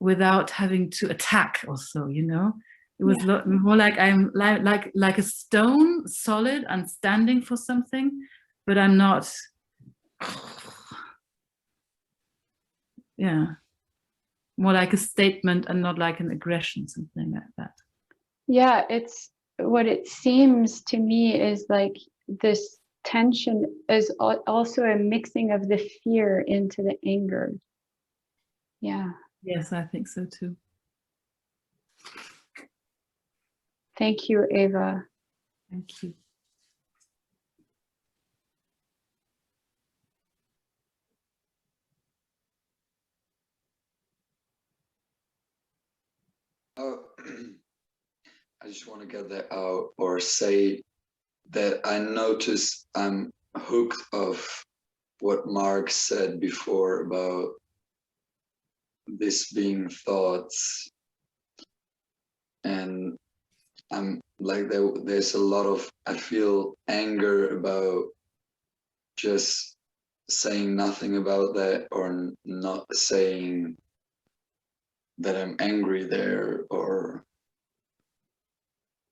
without having to attack also, you know. It was more like I'm like a stone, solid and standing for something, but I'm not. Yeah, more like a statement and not like an aggression, something like that. Yeah, it's what it seems to me is like this tension is also a mixing of the fear into the anger. Yeah. Yes, I think so too. Thank you, Ava. Thank you. Oh, I just want to get that out or say that I noticed I'm hooked of what Mark said before about this being thoughts, and I'm like there's a lot of, I feel anger about just saying nothing about that, or not saying that I'm angry there, or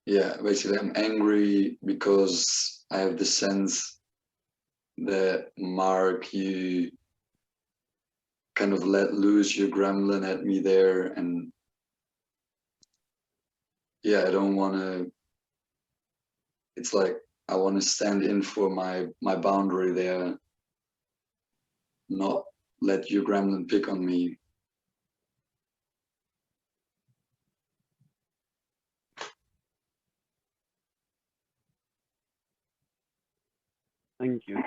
yeah, basically I'm angry because I have the sense that Mark, you kind of let loose your gremlin at me there, and yeah, I don't want to, it's like I want to stand in for my boundary there, not let your gremlin pick on me. Thank you.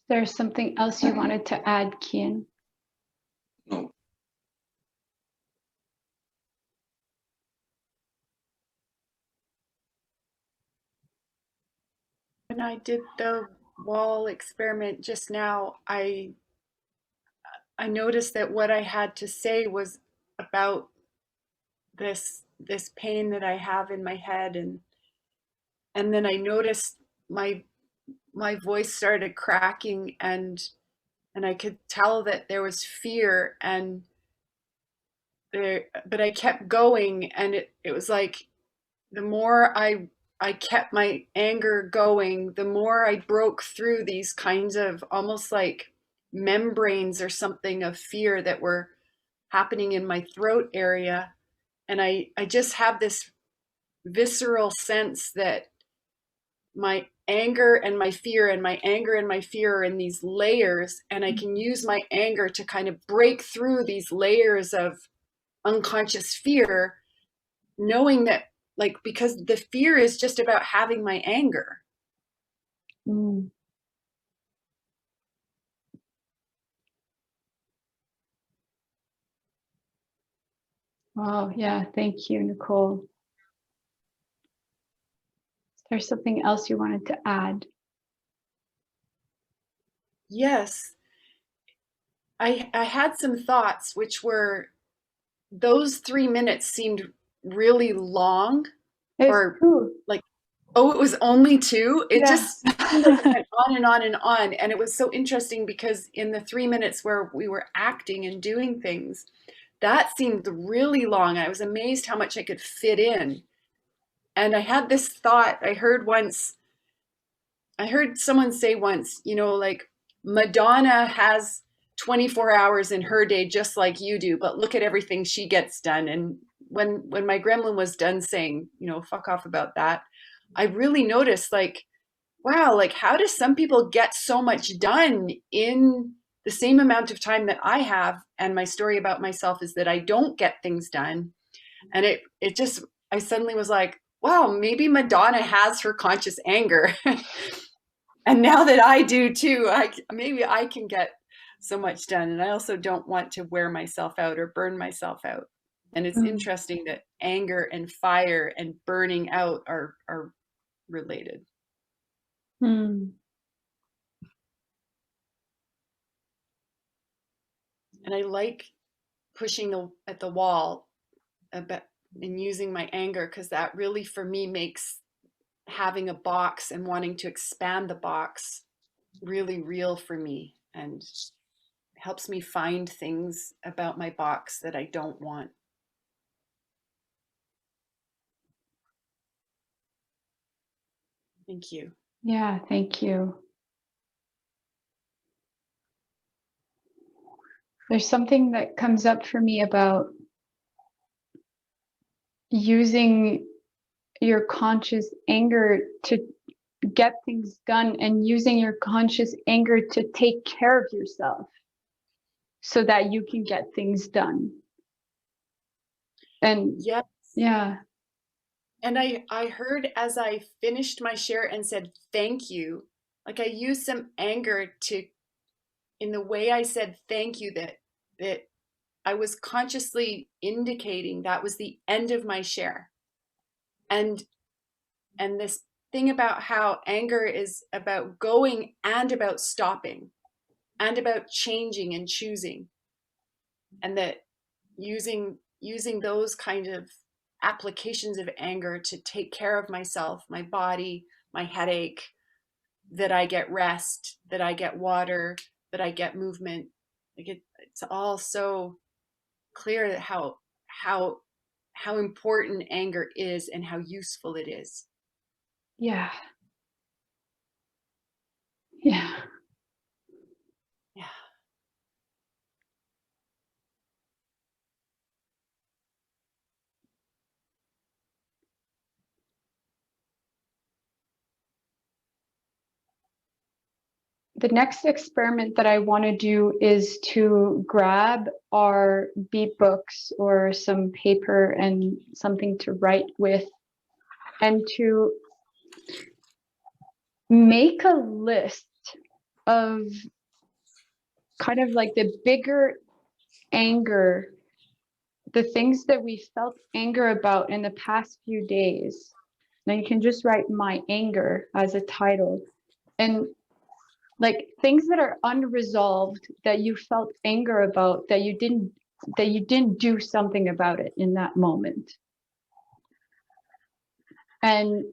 There's something else you wanted to add, Kian? No. When I did the wall experiment just now, I noticed that what I had to say was about this pain that I have in my head, and then I noticed my voice started cracking, and I could tell that there was fear, and but I kept going, and it was like the more I kept my anger going, the more I broke through these kinds of almost like membranes or something of fear that were happening in my throat area. And I just have this visceral sense that my anger and my fear and my anger and my fear are in these layers, and I can use my anger to kind of break through these layers of unconscious fear, knowing that, like, because the fear is just about having my anger. Mm. Wow, yeah, thank you, Nicole. Is there something else you wanted to add? Yes, I had some thoughts, which were, those 3 minutes seemed really long. Or like, oh, it was only 2? It just seemed like it went on and on and on. And it was so interesting because in the 3 minutes where we were acting and doing things, that seemed really long. I was amazed how much I could fit in. And I had this thought, I heard someone say once, you know, like, Madonna has 24 hours in her day just like you do, but look at everything she gets done. And when my gremlin was done saying, you know, fuck off about that, I really noticed, like, wow, like, how do some people get so much done in the same amount of time that I have? And my story about myself is that I don't get things done. And it just, I suddenly was like, wow, maybe Madonna has her conscious anger. And now that I do too, maybe I can get so much done. And I also don't want to wear myself out or burn myself out. And it's interesting that anger and fire and burning out are related. Mm. And I like pushing at the wall and using my anger, because that really, for me, makes having a box and wanting to expand the box really real for me, and helps me find things about my box that I don't want. Thank you. Yeah, thank you. There's something that comes up for me about using your conscious anger to get things done, and using your conscious anger to take care of yourself so that you can get things done. And Yes. yeah. And I heard as I finished my share and said, thank you, like I used some anger to, in the way I said, thank you, that I was consciously indicating that was the end of my share. And this thing about how anger is about going and about stopping and about changing and choosing, and that using those kind of applications of anger to take care of myself, my body, my headache, that I get rest, that I get water, that I get movement. Like it's all so clear that how important anger is and how useful it is. Yeah. Yeah. Yeah. The next experiment that I want to do is to grab our beat books or some paper and something to write with, and to make a list of kind of like the bigger anger, the things that we felt anger about in the past few days. Now you can just write "my anger" as a title, and like things that are unresolved that you felt anger about, that you didn't do something about it in that moment. And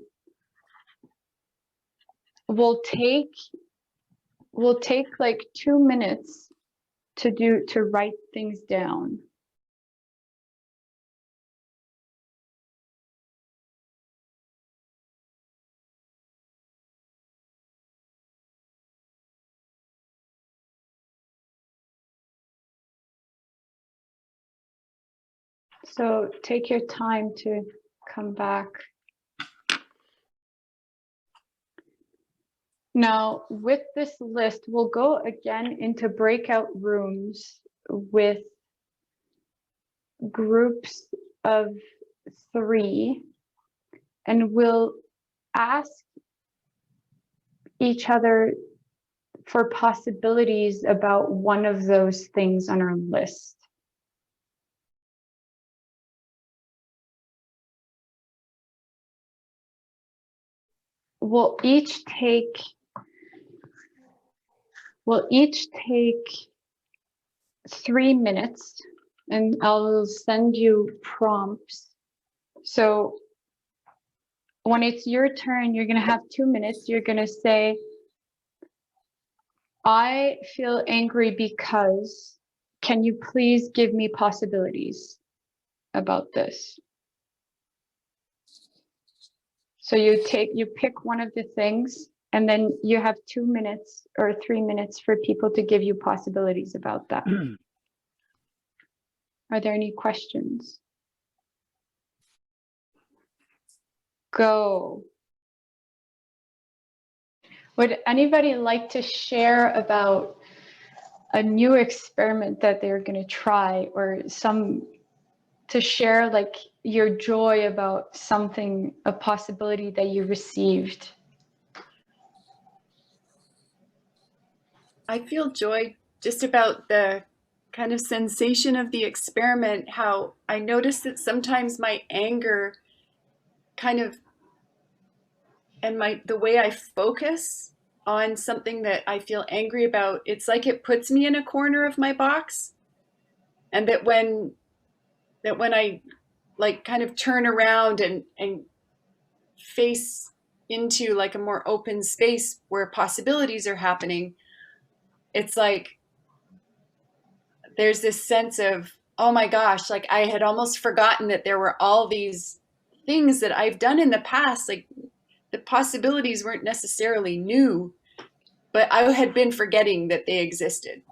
we'll take like 2 minutes to write things down. So take your time to come back. Now, with this list, we'll go again into breakout rooms with groups of 3, and we'll ask each other for possibilities about one of those things on our list. We'll each take 3 minutes, and I'll send you prompts. So when it's your turn, you're going to have 2 minutes. You're going to say, I feel angry because, can you please give me possibilities about this? So you pick one of the things, and then you have 2 minutes or 3 minutes for people to give you possibilities about that. Are there any questions? Go. Would anybody like to share about a new experiment that they're going to try, or to share like your joy about something, a possibility that you received? I feel joy just about the kind of sensation of the experiment, how I notice that sometimes my anger kind of, and the way I focus on something that I feel angry about, it's like it puts me in a corner of my box. And that when I like kind of turn around and face into like a more open space where possibilities are happening, it's like there's this sense of, oh my gosh, like I had almost forgotten that there were all these things that I've done in the past. Like the possibilities weren't necessarily new, but I had been forgetting that they existed.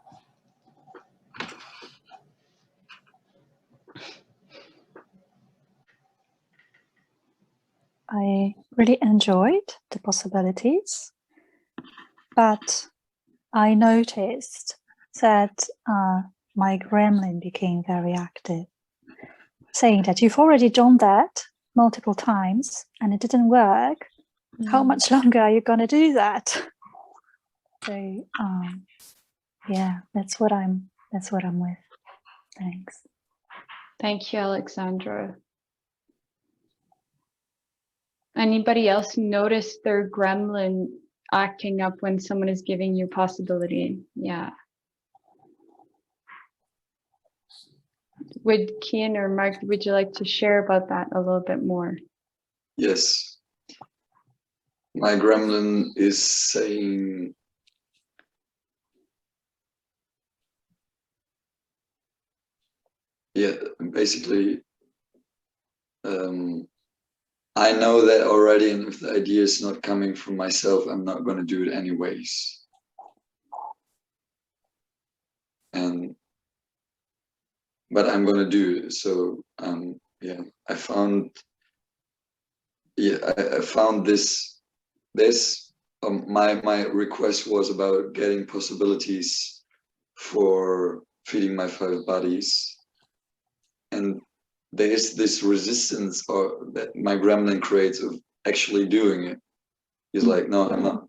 I really enjoyed the possibilities, but I noticed that my gremlin became very active, saying that you've already done that multiple times and it didn't work. How much longer are you going to do that? So yeah, that's what I'm with. Thanks. Thank you, Alexandra. Anybody else notice their gremlin acting up when someone is giving you possibility? Yeah. Would Kian or Mark, would you like to share about that a little bit more? Yes. My gremlin is saying, yeah, basically, I know that already, and if the idea is not coming from myself, I'm not going to do it anyways. But I'm going to do it. So yeah, I found this. My request was about getting possibilities for feeding my 5 bodies, and there is this resistance that my gremlin creates of actually doing it. He's like, no, I'm not.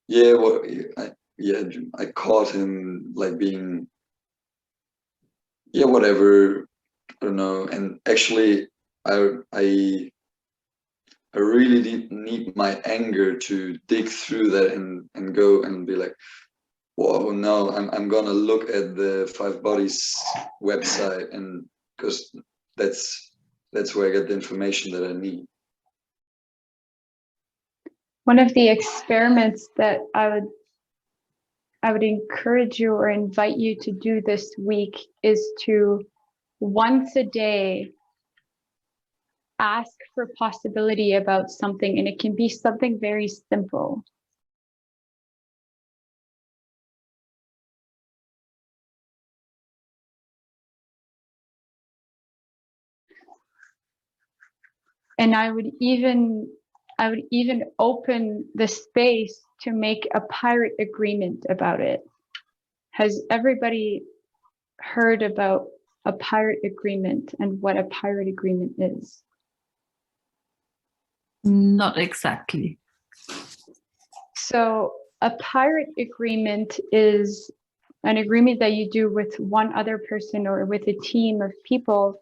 Yeah, I caught him like being, yeah, whatever, I don't know. And actually, I really need my anger to dig through that and go and be like, whoa, no, I'm gonna look at the 5 Bodies website, and because that's where I get the information that I need. One of the experiments that I would encourage you or invite you to do this week is to once a day ask for possibility about something, and it can be something very simple. And I would even open the space to make a pirate agreement about it. Has everybody heard about a pirate agreement and what a pirate agreement is? Not exactly. So a pirate agreement is an agreement that you do with one other person or with a team of people.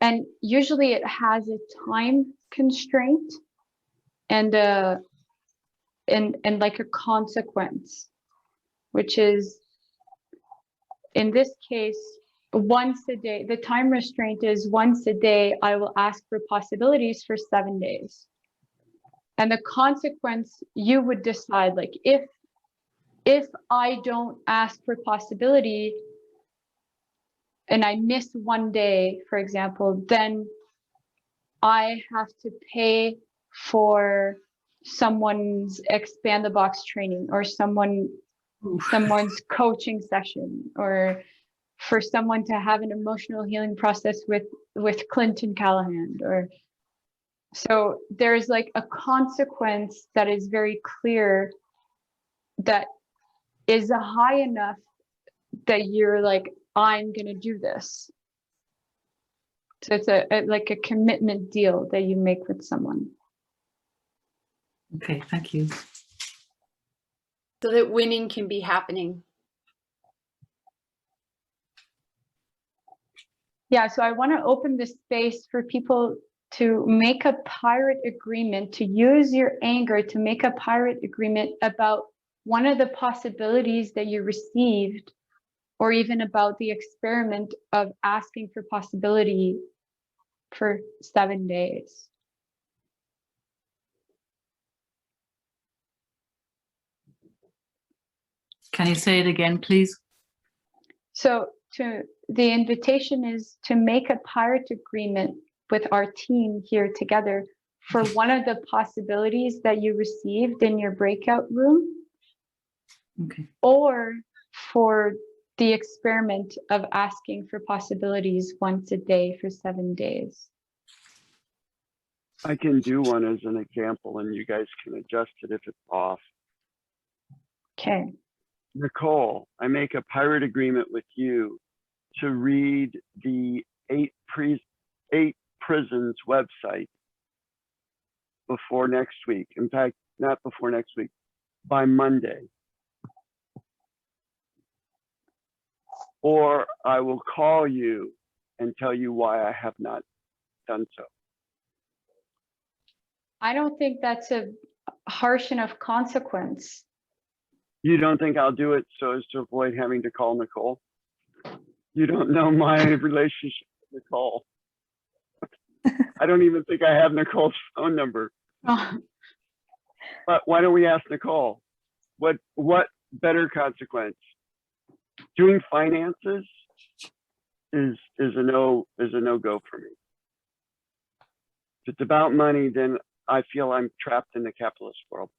And usually it has a time constraint and like a consequence, which is, in this case, once a day. The time restraint is once a day, I will ask for possibilities for 7 days. And the consequence, you would decide, like, if I don't ask for possibility and I miss 1 day, for example, then I have to pay for someone's expand the box training, or someone's coaching session, or for someone to have an emotional healing process with Clinton Callahan. Or so there's like a consequence that is very clear, that is high enough that you're like, I'm gonna do this. So it's like a commitment deal that you make with someone. Okay, thank you. So that winning can be happening. Yeah, so I want to open the space for people to make a pirate agreement, to use your anger to make a pirate agreement about one of the possibilities that you received, or even about the experiment of asking for possibility for 7 days. Can you say it again, please? So the invitation is to make a pirate agreement with our team here together for one of the possibilities that you received in your breakout room. Okay. Or for the experiment of asking for possibilities once a day for 7 days. I can do one as an example and you guys can adjust it if it's off. Okay. Nicole, I make a pirate agreement with you to read the 8 prisons website before next week. In fact, not before next week, by Monday. Or I will call you and tell you why I have not done so. I don't think that's a harsh enough consequence. You don't think I'll do it so as to avoid having to call Nicole? You don't know my relationship with Nicole. I don't even think I have Nicole's phone number. But why don't we ask Nicole? What better consequence? Doing finances is a no go for me. If it's about money, then I feel I'm trapped in the capitalist world.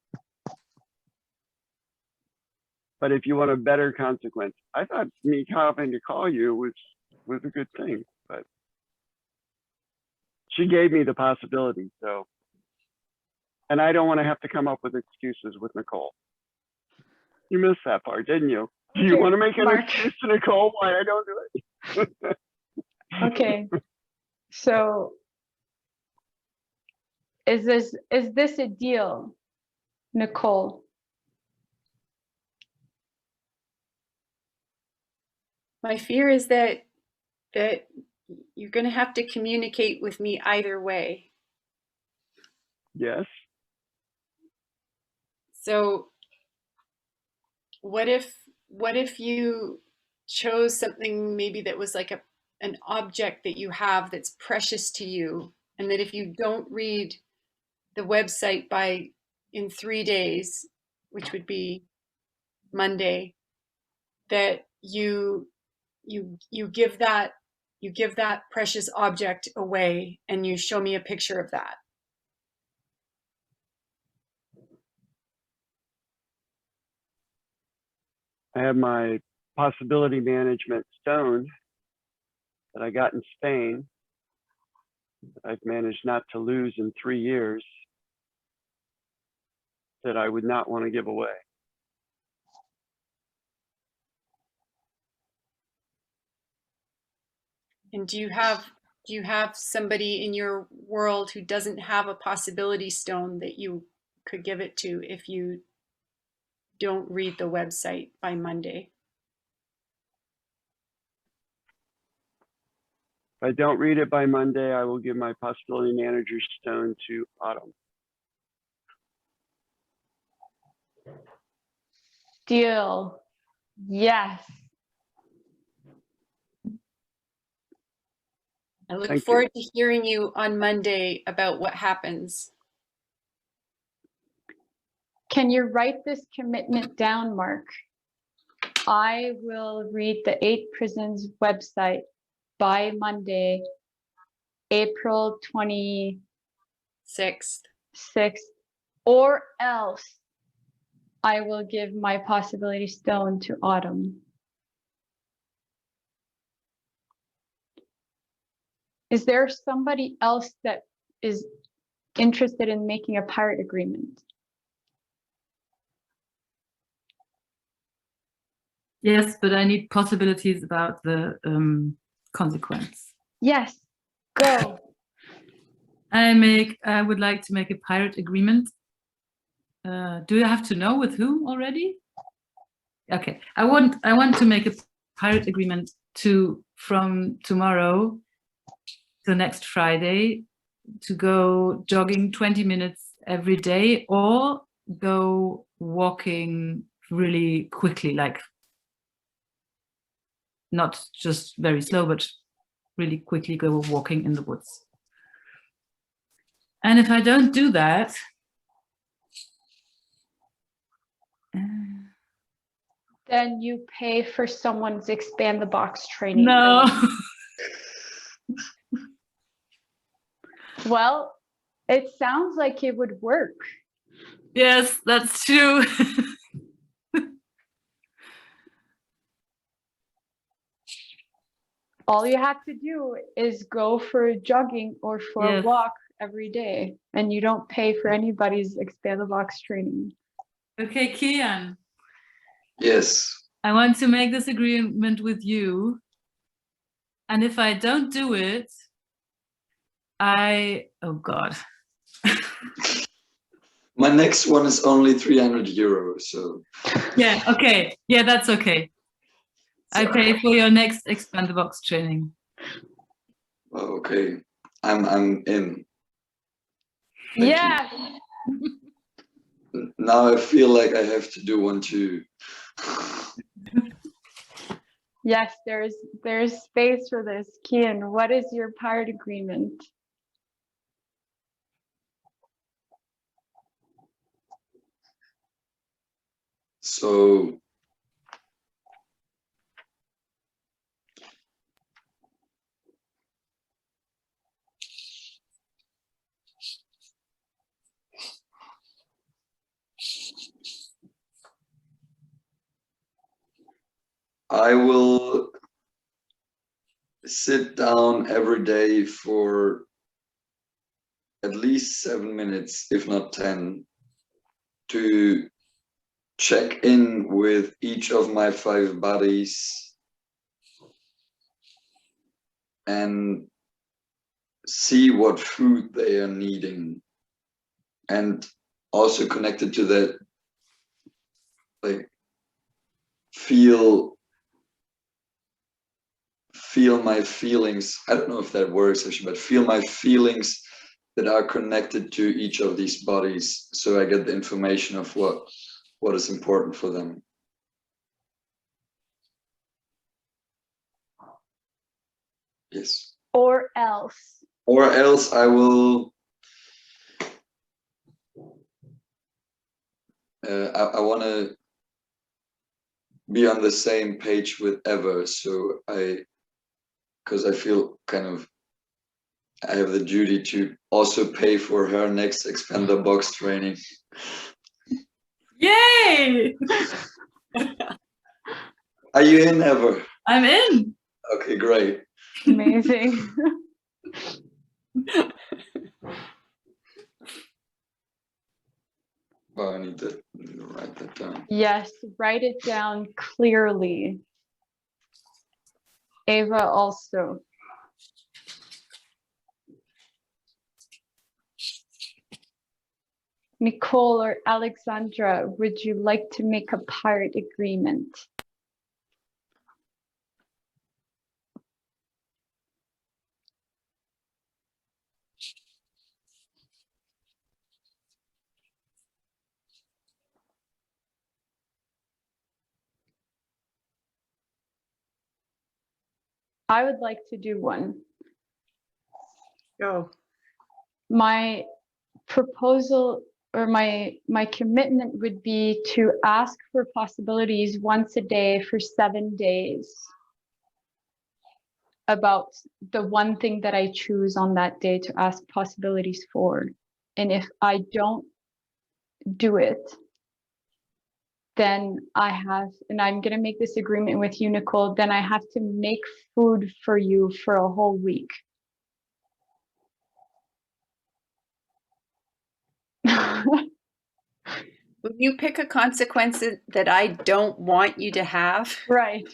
But if you want a better consequence, I thought me having to call you was a good thing, but she gave me the possibility, so. And I don't want to have to come up with excuses with Nicole. You missed that part, didn't you? Do you want to make an excuse to Nicole why I don't do it? Okay. So is this a deal, Nicole? My fear is that you're going to have to communicate with me either way. Yes. So what if you chose something maybe that was like an object that you have that's precious to you, and that if you don't read the website in 3 days, which would be Monday, that you give that precious object away and you show me a picture of that. I have my possibility management stone that I got in Spain that I've managed not to lose in 3 years that I would not want to give away. And do you have somebody in your world who doesn't have a possibility stone that you could give it to if you don't read the website by Monday? If I don't read it by Monday, I will give my possibility manager stone to Autumn. Deal. Yes. I look forward to hearing you on Monday about what happens. Can you write this commitment down, Mark? I will read the 8 prisons website by Monday, April 26th, or else I will give my possibility stone to Autumn. Is there somebody else that is interested in making a pirate agreement? Yes, but I need possibilities about the consequence. Yes, go. I would like to make a pirate agreement. Do you have to know with whom already? Okay, I want to make a pirate agreement from tomorrow to next Friday to go jogging 20 minutes every day, or go walking really quickly, like not just very slow, but really quickly go walking in the woods. And if I don't do that, then you pay for someone's expand the box training. no. Well, it sounds like it would work. Yes, that's true. All you have to do is go for jogging or for a walk every day, and you don't pay for anybody's Expand the Box training. Okay, Kian, Yes. I want to make this agreement with you. And if I don't do it, oh God. My next one is only 300 euros, so. Yeah, okay. Yeah, that's okay. I pay for your next Expand the Box training. Okay, I'm in. Thank you. Yeah. Now I feel like I have to do one too. Yes, there's space for this. Kian, what is your pirate agreement? So I will sit down every day for at least 7 minutes, if not 10, to check in with each of my 5 bodies and see what food they are needing, and also connected to that, like feel my feelings. I don't know if that works actually, but feel my feelings that are connected to each of these bodies, so I get the information of what is important for them. Yes. Or else. Or else I will I want to be on the same page with Eva, so because I feel kind of I have the duty to also pay for her next Expand the Box training. Yay! Are you in, Eva? I'm in. Okay, great. Amazing. Oh, I need to write that down. Yes, write it down clearly. Ava also. Nicole or Alexandra, would you like to make a pirate agreement? I would like to do one. Go. My proposal or my commitment would be to ask for possibilities once a day for 7 days about the one thing that I choose on that day to ask possibilities for. And if I don't do it, then and I'm going to make this agreement with you, Nicole, then I have to make food for you for a whole week. Will you pick a consequence that I don't want you to have? Right.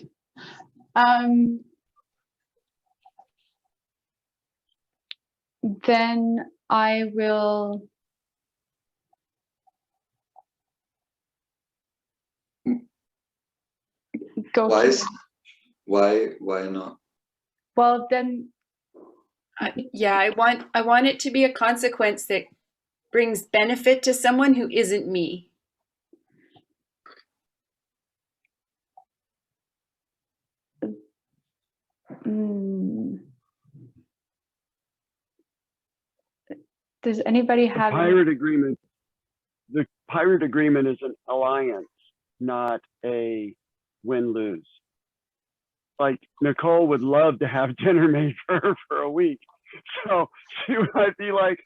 Then I will go. Why not? Well, then. Yeah, I want it to be a consequence that brings benefit to someone who isn't me. Does anybody have the pirate agreement is an alliance, not a win-lose. Like Nicole would love to have dinner made for her for a week. So she might be like,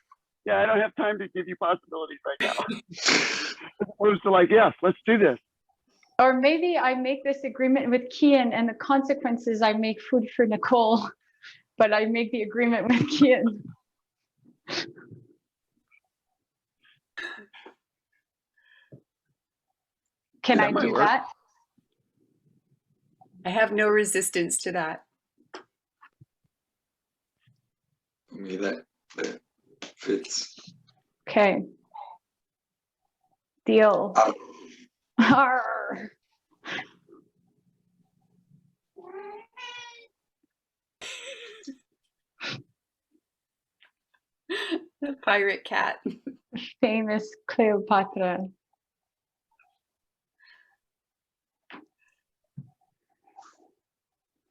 yeah, I don't have time to give you possibilities right now. As opposed to like, yes, let's do this. Or maybe I make this agreement with Kian and the consequences I make food for Nicole, but I make the agreement with Kian. Can That I might do work. that? I have no resistance to that. For me, that fits. Okay. Deal. Ah, Arr. The pirate cat. Famous Cleopatra.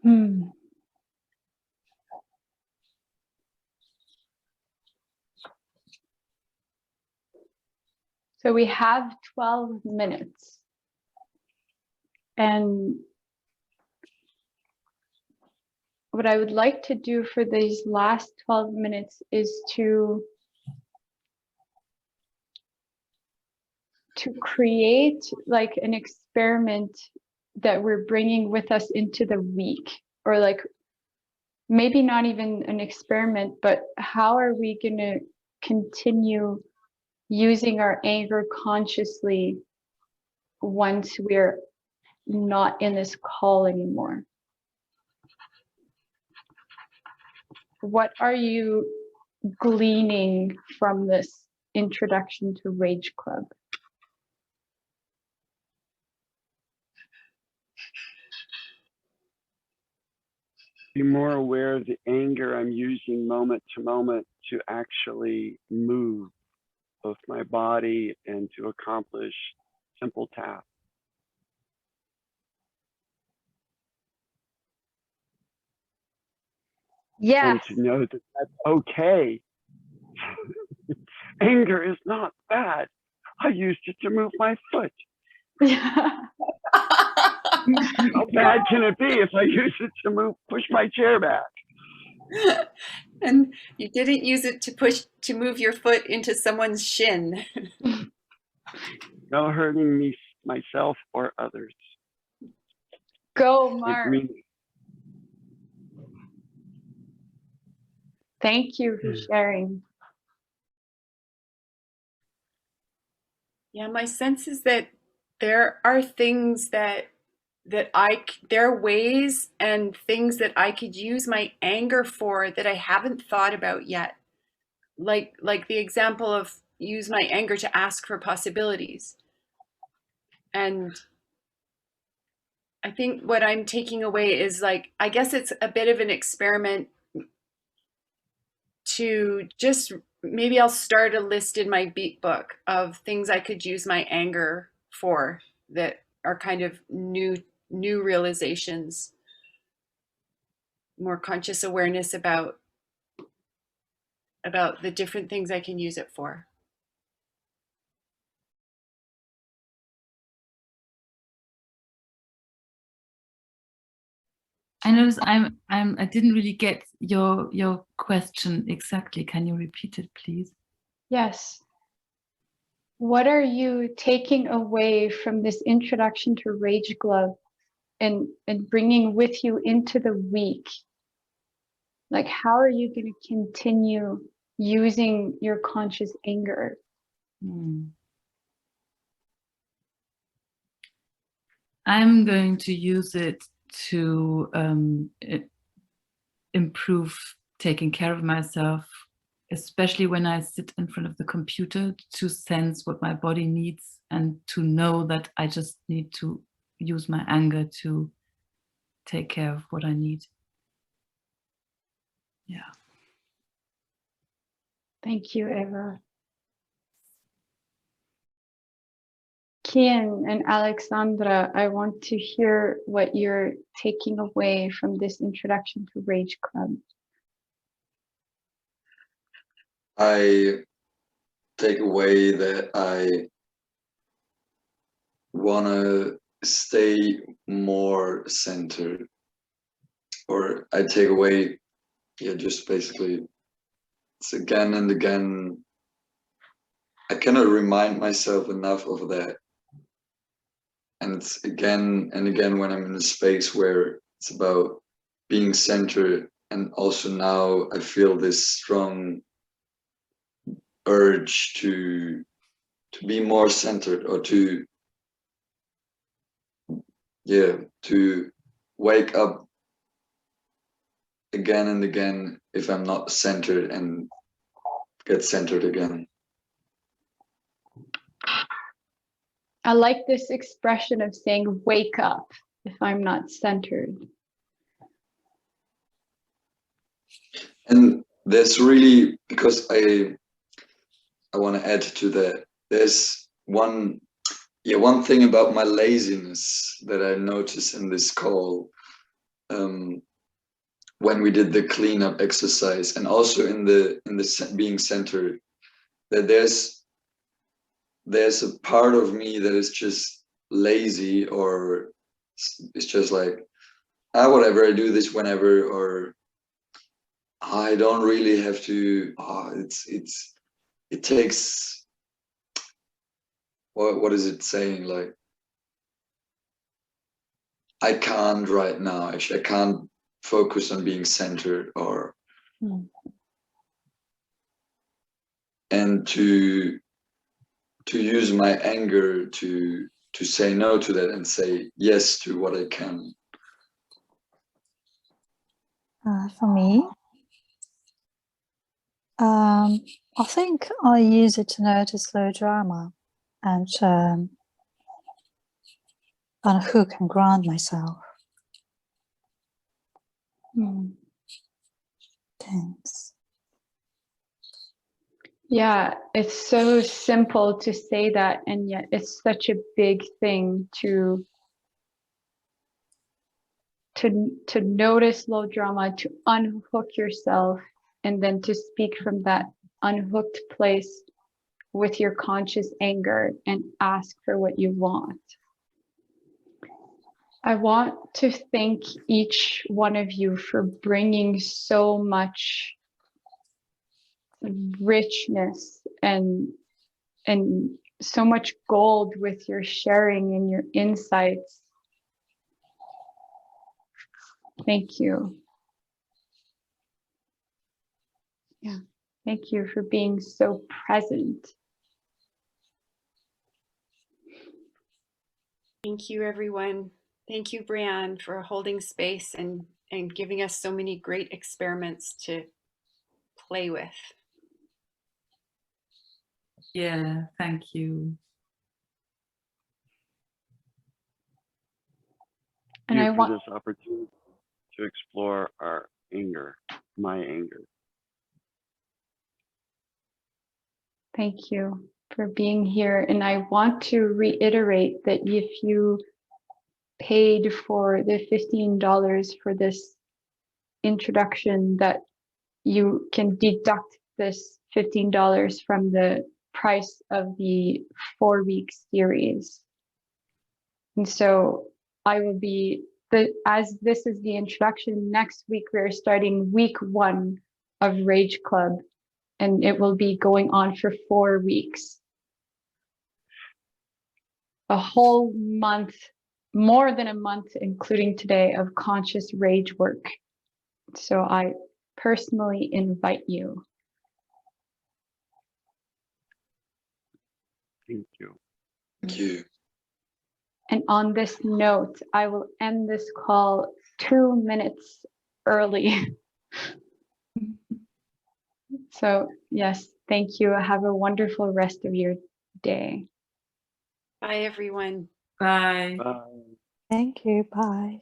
Hmm. So we have 12 minutes. And what I would like to do for these last 12 minutes is to create like an experiment that we're bringing with us into the week, or like maybe not even an experiment, but how are we going to continue using our anger consciously once we're not in this call anymore? What are you gleaning from this introduction to Rage Club? Be more aware of the anger I'm using moment to moment to actually move both my body and to accomplish simple tasks. Yes. And to know that that's okay. Anger is not bad. I used it to move my foot. How bad can it be if I use it to push my chair back? And you didn't use it to move your foot into someone's shin. No hurting me, myself, or others. Go, Mark. Thank you for sharing. Yeah, my sense is that there are things there are ways and things that I could use my anger for that I haven't thought about yet. Like the example of use my anger to ask for possibilities. And I think what I'm taking away is like, I guess it's a bit of an experiment to just, maybe I'll start a list in my beat book of things I could use my anger for that are kind of new realizations, more conscious awareness about the different things I can use it for. I notice I didn't really get your question exactly. Can you repeat it, please? Yes. What are you taking away from this introduction to Rage Club and bringing with you into the week? Like, how are you going to continue using your conscious anger? I'm going to use it to improve taking care of myself, especially when I sit in front of the computer, to sense what my body needs and to know that I just need to use my anger to take care of what I need. Yeah. Thank you, Eva. Kian and Alexandra, I want to hear what you're taking away from this introduction to Rage Club. I take away that I want to stay more centered, or I take away, just basically, it's again and again, I cannot remind myself enough of that. And it's again and again when I'm in a space where it's about being centered, and also now I feel this strong urge to be more centered, or to wake up again and again if I'm not centered, and get centered again. I like this expression of saying wake up if I'm not centered. And there's really, because I want to add to that, there's one thing about my laziness that I noticed in this call, when we did the cleanup exercise, and also in the being centered, that there's a part of me that is just lazy, or it's just like, whatever, I do this whenever, or I don't really have to. It takes, what is it saying, like, I can't right now, actually I can't focus on being centered, or and to use my anger to say no to that, and say yes to what I can. For me, I think I use it to notice slow drama and unhook and ground myself. Thanks. Yeah, it's so simple to say that, and yet it's such a big thing to notice low drama, to unhook yourself, and then to speak from that unhooked place with your conscious anger and ask for what you want. I want to thank each one of you for bringing so much richness and so much gold with your sharing and your insights. Thank you. Yeah, thank you for being so present. Thank you, everyone. Thank you, Brianne, for holding space and giving us so many great experiments to play with. Yeah, thank you. And Thank I you want for this opportunity to explore our anger, my anger. Thank you for being here. And I want to reiterate that if you paid for the $15 for this introduction, that you can deduct this $15 from the price of the 4-week series. And so I will be, as this is the introduction, next week we're starting week 1 of Rage Club, and it will be going on for 4 weeks. A whole month, more than a month, including today, of conscious rage work. So I personally invite you. Thank you. Thank you. And on this note, I will end this call 2 minutes early. So yes, thank you. Have a wonderful rest of your day. Bye, everyone. Bye. Bye. Thank you. Bye.